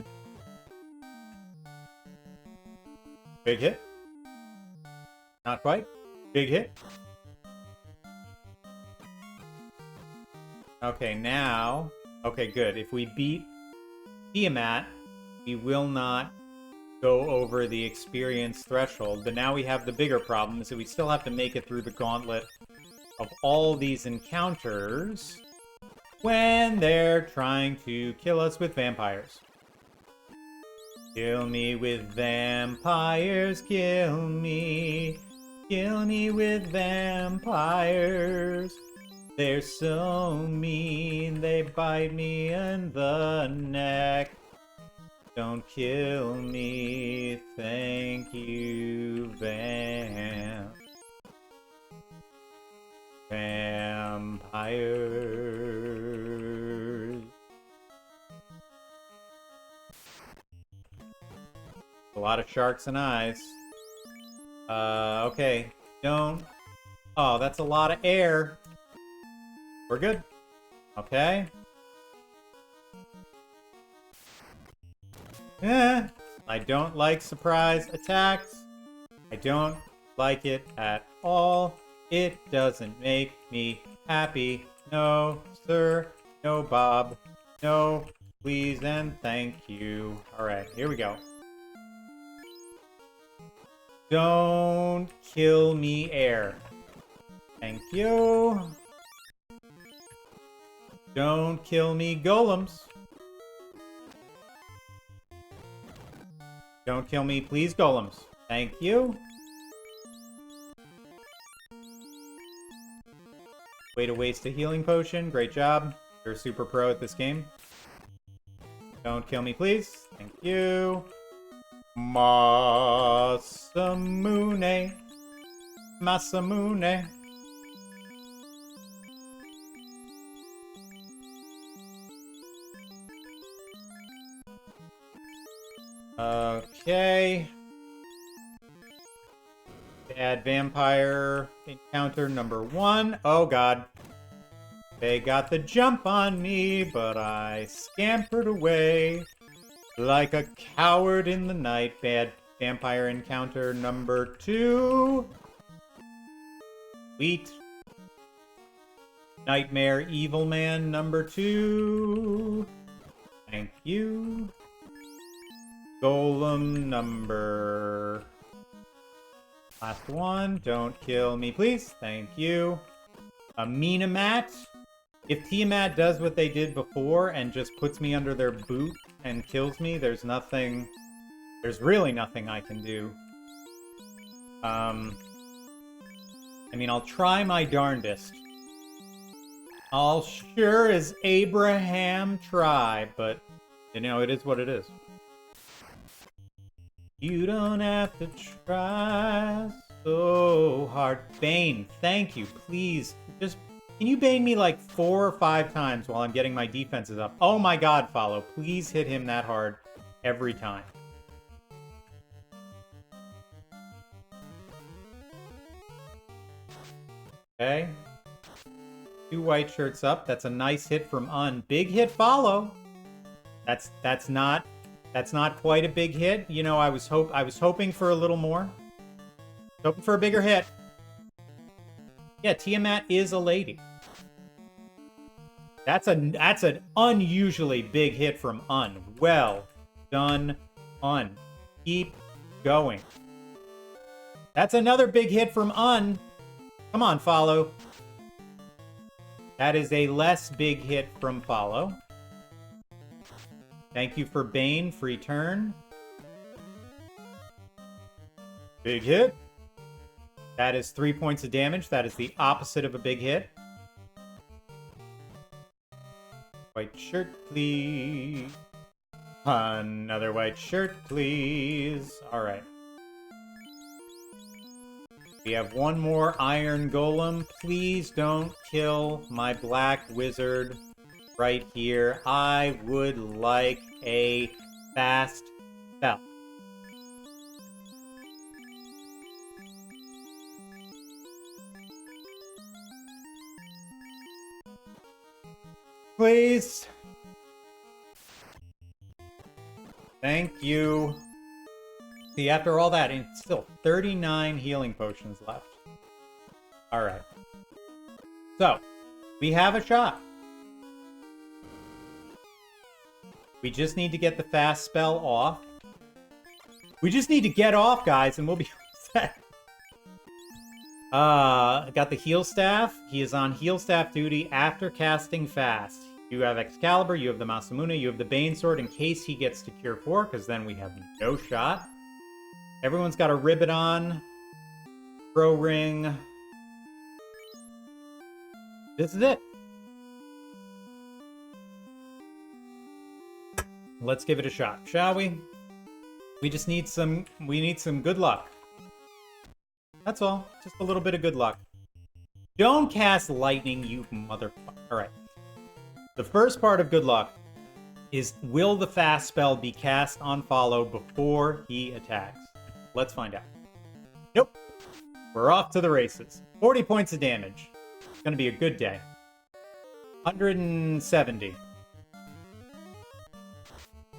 Big hit. Not quite. Big hit. Okay, now... Okay, good. If we beat Tiamat, we will not go over the experience threshold. But now we have the bigger problem, is that we still have to make it through the gauntlet of all these encounters when they're trying to kill us with vampires. Kill me with vampires, kill me. Kill me with vampires. They're so mean, they bite me in the neck. Don't kill me, thank you, vampires. A lot of sharks and eyes. Okay. Don't. Oh, that's a lot of air. We're good. Okay. I don't like surprise attacks. I don't like it at all. It doesn't make me happy. No, sir. No, Bob. No, please and thank you. Alright, here we go. Don't kill me, air. Thank you. Don't kill me, golems. Don't kill me, please, golems. Thank you. Way to waste a healing potion. Great job. You're a super pro at this game. Don't kill me, please. Thank you. Masamune. Masamune. Okay. Bad vampire encounter number 1. Oh god. They got the jump on me, but I scampered away like a coward in the night. Bad vampire encounter number 2. Sweet. Nightmare evil man number 2. Thank you. Golem number... Last one. Don't kill me, please. Thank you. Aminamat. If Tiamat does what they did before and just puts me under their boot and kills me, there's nothing... There's really nothing I can do. I mean, I'll try my darndest. I'll sure as Abraham try, but, you know, it is what it is. You don't have to try so hard. Bane, thank you. Please, just... Can you bane me like 4 or 5 times while I'm getting my defenses up? Oh my god, Follow. Please hit him that hard every time. Okay. 2 white shirts up. That's a nice hit from Un. Big hit, Follow. That's not quite a big hit. You know, I was hoping for a little more. Hoping for a bigger hit. Yeah, Tiamat is a lady. That's an unusually big hit from Un. Well done, Un. Keep going. That's another big hit from Un. Come on, Follow. That is a less big hit from Follow. Thank you for Bane. Free turn. Big hit. That is 3 points of damage. That is the opposite of a big hit. White shirt, please. Another white shirt, please. All right. We have one more Iron Golem. Please don't kill my black wizard right here. I would like a fast spell. Please. Thank you. See, after all that, it's still 39 healing potions left. Alright. So, we have a shot. We just need to get the fast spell off. We just need to get off, guys, and we'll be set. Got the heal staff. He is on heal staff duty after casting fast. You have Excalibur, you have the Masamune, you have the Bane Sword in case he gets to Cure 4, because then we have no shot. Everyone's got a ribbon on. Pro ring. This is it. Let's give it a shot, shall we? We need some good luck. That's all. Just a little bit of good luck. Don't cast lightning, you motherfucker. Alright. The first part of good luck is, will the fast spell be cast on follow before he attacks? Let's find out. Nope. We're off to the races. 40 points of damage. It's gonna be a good day. 170.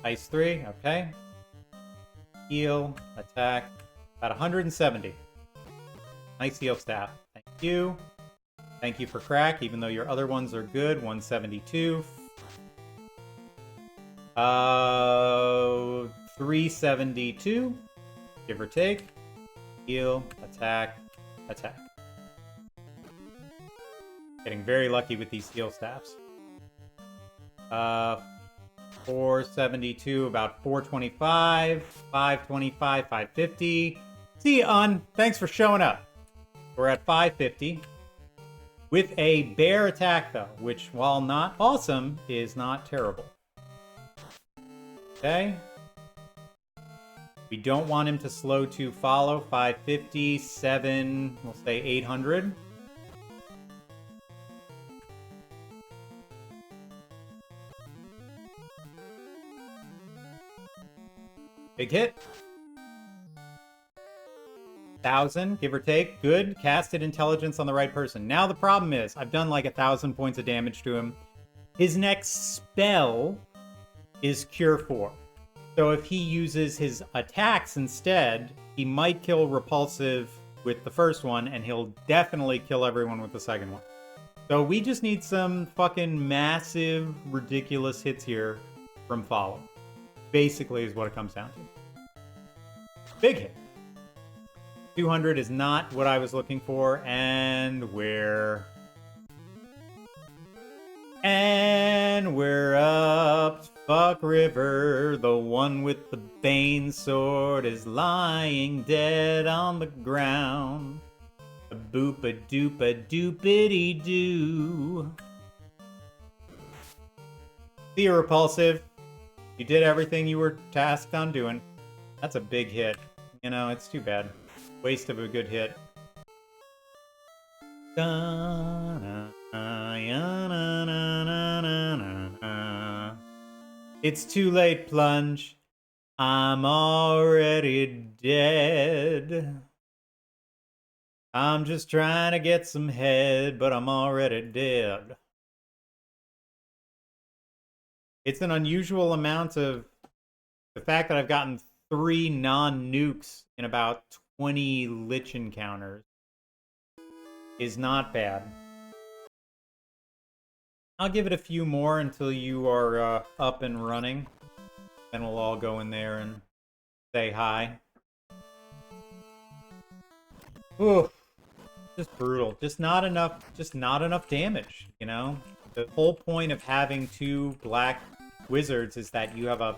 Ice 3, okay. Heal, attack. About 170. Nice heal staff. Thank you. Thank you for crack, even though your other ones are good. 172. 372. Give or take. Heal, attack, attack. Getting very lucky with these heal staffs. 472, about 425, 525, 550. See you, Un. Thanks for showing up. We're at 550. With a bear attack, though, which, while not awesome, is not terrible. Okay. We don't want him to slow to follow. 550, 7, we'll say 800. Big hit. 1,000, give or take. Good. Casted intelligence on the right person. Now the problem is, I've done like 1,000 points of damage to him. His next spell is Cure 4. So if he uses his attacks instead, he might kill Repulsive with the first one, and he'll definitely kill everyone with the second one. So we just need some fucking massive, ridiculous hits here from Follow. Basically is what it comes down to. Big hit. 200 is not what I was looking for, and we're up Fuck River. The one with the Bane sword is lying dead on the ground. A boop a doop a doopity doo. See you, Repulsive. You did everything you were tasked on doing. That's a big hit. You know, it's too bad. Waste of a good hit. It's too late, Plunge. I'm already dead. I'm just trying to get some head, but I'm already dead. It's an unusual amount of... The fact that I've gotten 3 non-nukes in about 20 Lich encounters is not bad. I'll give it a few more until you are up and running. Then we'll all go in there and say hi. Oof. Just brutal. Just not enough damage, you know? The whole point of having 2 black wizards is that you have a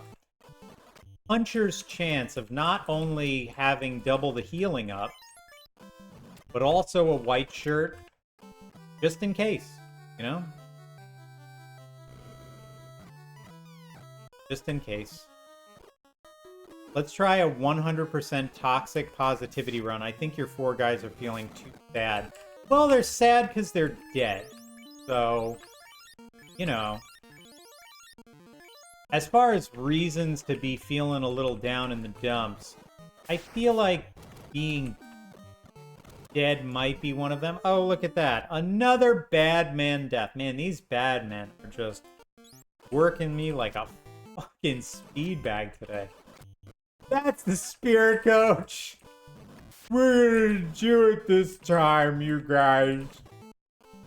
puncher's chance of not only having double the healing up, but also a white shirt, just in case, you know? Just in case. Let's try a 100% toxic positivity run. I think your 4 guys are feeling too sad. Well, they're sad because they're dead. So, you know. As far as reasons to be feeling a little down in the dumps, I feel like being dead might be one of them. Oh, look at that. Another bad man death. Man, these bad men are just working me like a fucking speed bag today. That's the spirit coach. We're gonna do it this time, you guys.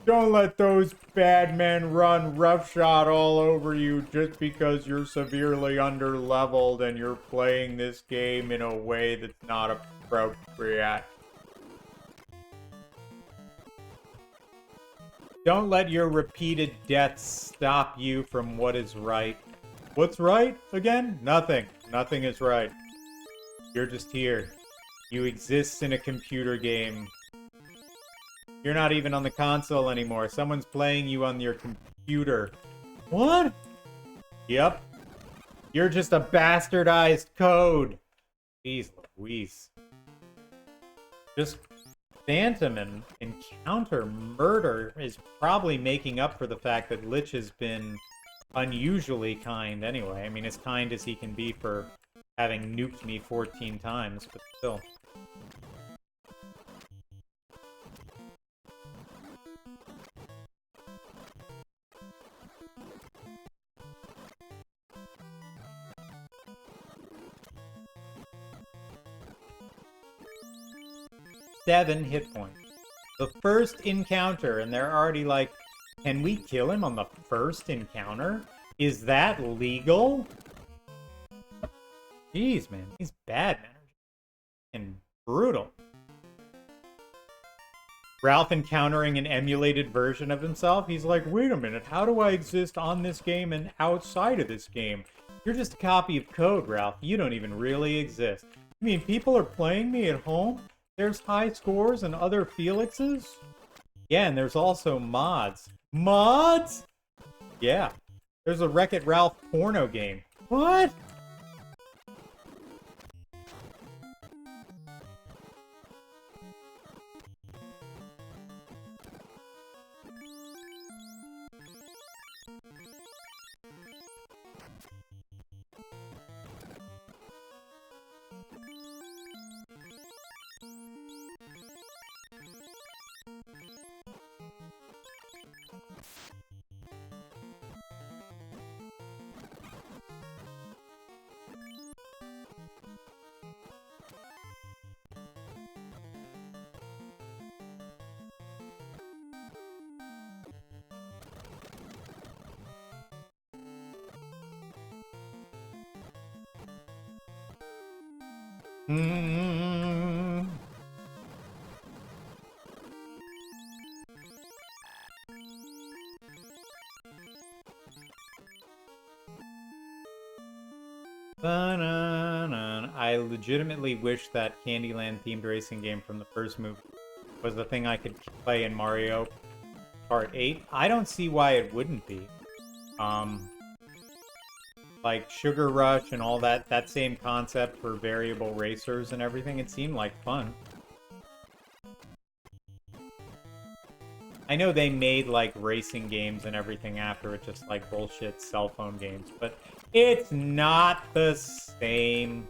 Don't let those bad men run roughshod all over you just because you're severely underleveled and you're playing this game in a way that's not appropriate. Don't let your repeated deaths stop you from what is right. What's right, again? Nothing. Nothing is right. You're just here. You exist in a computer game. You're not even on the console anymore. Someone's playing you on your computer. What? Yep. You're just a bastardized code. Jeez Louise. Just Phantom and Encounter Murder is probably making up for the fact that Lich has been unusually kind anyway. I mean, as kind as he can be for having nuked me 14 times, but still. Seven hit points. The first encounter, and they're already like, can we kill him on the first encounter? Is that legal? Jeez, man. He's bad, man. And brutal. Ralph encountering an emulated version of himself. He's like, wait a minute. How do I exist on this game and outside of this game? You're just a copy of code, Ralph. You don't even really exist. I mean, people are playing me at home? There's high scores and other Felixes? Yeah, and there's also mods. Mods? Yeah. There's a Wreck-It Ralph porno game. What? I legitimately wish that Candyland themed racing game from the first movie was the thing I could play in Mario Kart 8. I don't see why it wouldn't be. Like Sugar Rush and all that same concept for variable racers and everything, it seemed like fun. I know they made like racing games and everything after it, just like bullshit cell phone games, but it's not the same.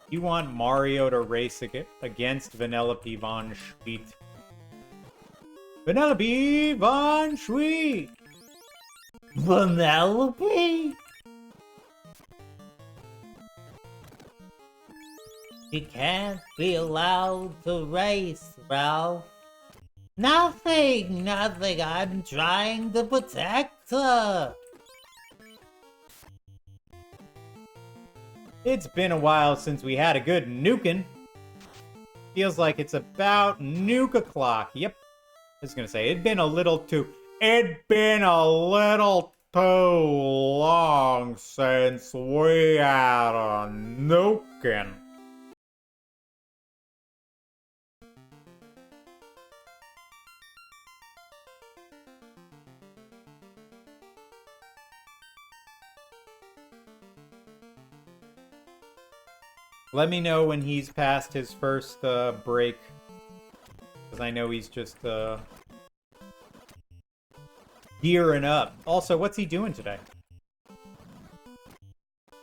You want Mario to race against Vanellope Von Schweet. Vanellope Von Schweet! Vanellope? You can't be allowed to race, Ralph. Nothing, I'm trying to protect her. It's been a while since we had a good nukin'. Feels like it's about nuke o'clock. Yep. I was gonna say, it'd been a little too long since we had a nukin'. Let me know when he's past his first break, because I know he's just gearing up. Also, what's he doing today?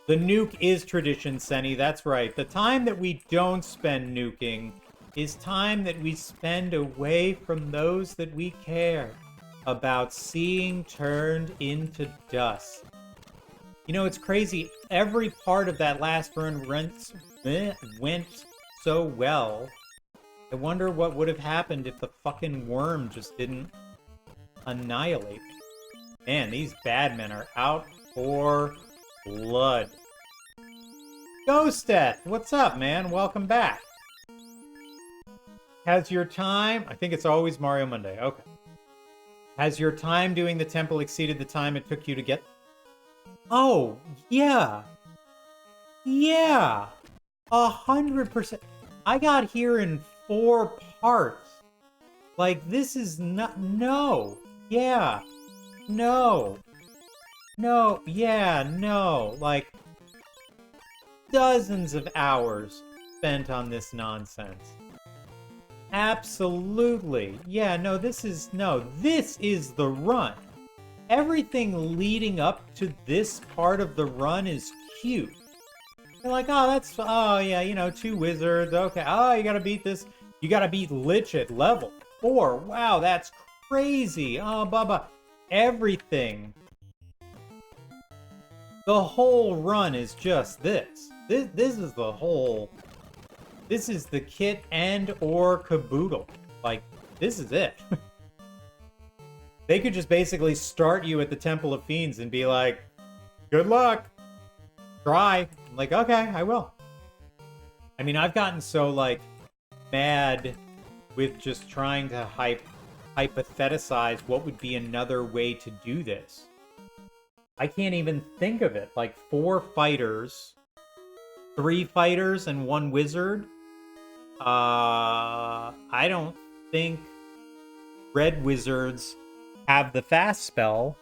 The nuke is tradition, Senny. That's right. The time that we don't spend nuking is time that we spend away from those that we care about seeing turned into dust. You know, it's crazy. Every part of that last run went so well. I wonder what would have happened if the fucking worm just didn't annihilate me. Man, these bad men are out for blood. Ghost Death, what's up, man? Welcome back. Has your time... I think it's always Mario Monday. Okay. Has your time doing the temple exceeded the time it took you to get... Oh, yeah. Yeah. 100%. I got here in 4 parts. Like, this is not... No. Yeah. No. No. Yeah, no. Like, dozens of hours spent on this nonsense. Absolutely. Yeah, no, this is the run. Everything leading up to this part of the run is cute. You're like, oh yeah, you know, 2 wizards, okay. Oh, you gotta beat this. You gotta beat Lich at level 4. Wow, that's crazy. Oh, Bubba. Everything. The whole run is just this. This is the whole... This is the kit and or caboodle. Like, this is it. They could just basically start you at the Temple of Fiends and be like, good luck. Try. I'm like, okay, I will. I mean, I've gotten so, like, mad with just trying to hypothesize what would be another way to do this. I can't even think of it. Like, 4 fighters, 3 fighters, and 1 wizard. I don't think red wizards have the fast spell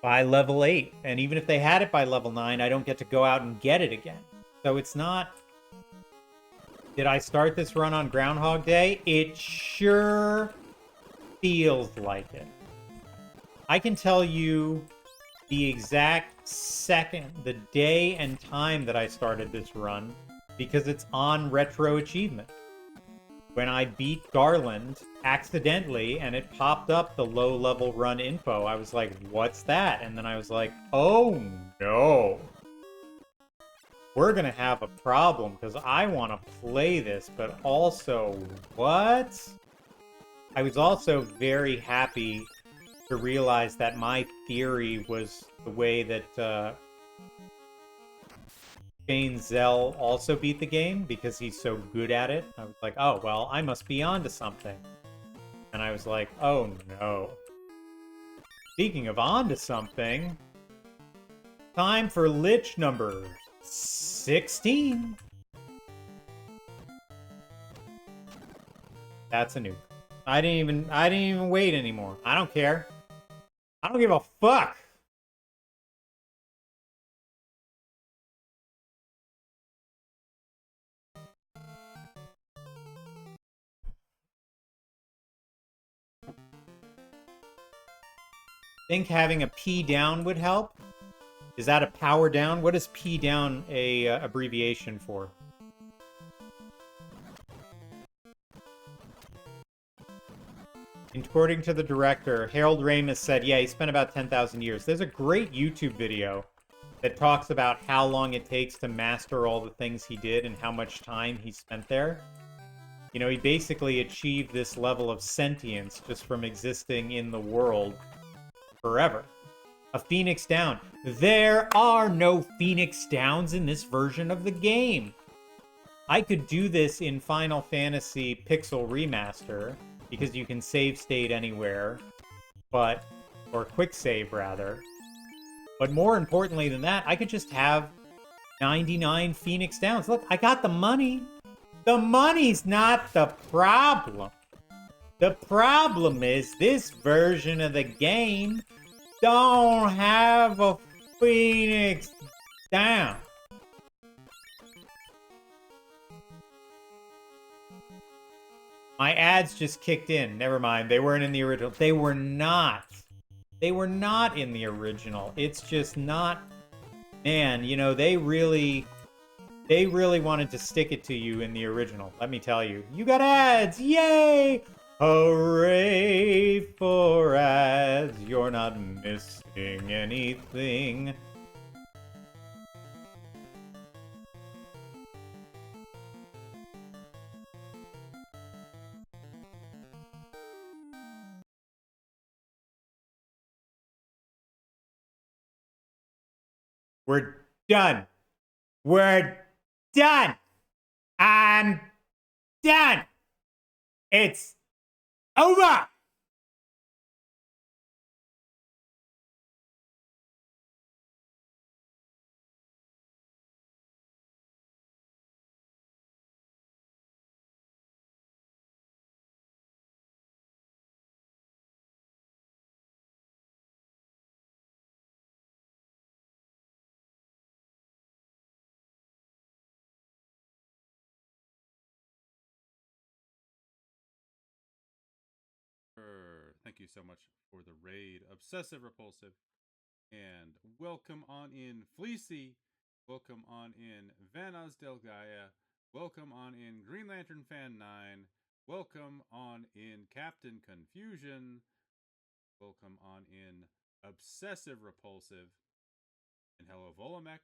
by level 8. And even if they had it by level 9, I don't get to go out and get it again. So it's not... Did I start this run on Groundhog Day? It sure feels like it. I can tell you the exact second, the day and time that I started this run, because it's on Retro Achievement. When I beat Garland accidentally and it popped up the low-level run info, I was like, what's that? And then I was like, oh no. We're gonna have a problem, because I want to play this, but also, what? I was also very happy to realize that my theory was the way that Shane Zell also beat the game, because he's so good at it. I was like, oh, well, I must be onto something. And I was like, oh no. Speaking of onto something, time for Lich number 16. That's a nuke. I didn't even wait anymore. I don't care. I don't give a fuck. Think having a P down would help? Is that a power down? What is P down a abbreviation for? According to the director, Harold Ramis said, yeah, he spent about 10,000 years. There's a great YouTube video that talks about how long it takes to master all the things he did and how much time he spent there. You know, he basically achieved this level of sentience just from existing in the world forever. A Phoenix Down. There are no Phoenix Downs in this version of the game. I could do this in Final Fantasy Pixel Remaster, because you can save state anywhere, or quick save rather. But more importantly than that, I could just have 99 Phoenix Downs. Look, I got the money. The money's not the problem. The problem is this version of the game don't have a Phoenix Down. My ads just kicked in. Never mind. They weren't in the original. They were not. They were not in the original. It's just not... Man, you know, they really wanted to stick it to you in the original. Let me tell you. You got ads! Yay! Hooray for ads. You're not missing anything. We're done. We're done. I'm done. It's over. Thank you so much for the raid, Obsessive Repulsive. And welcome on in, Fleecy. Welcome on in, Vanas Del Gaia. Welcome on in, Green Lantern Fan 9. Welcome on in, Captain Confusion. Welcome on in, Obsessive Repulsive. And hello, Volamek.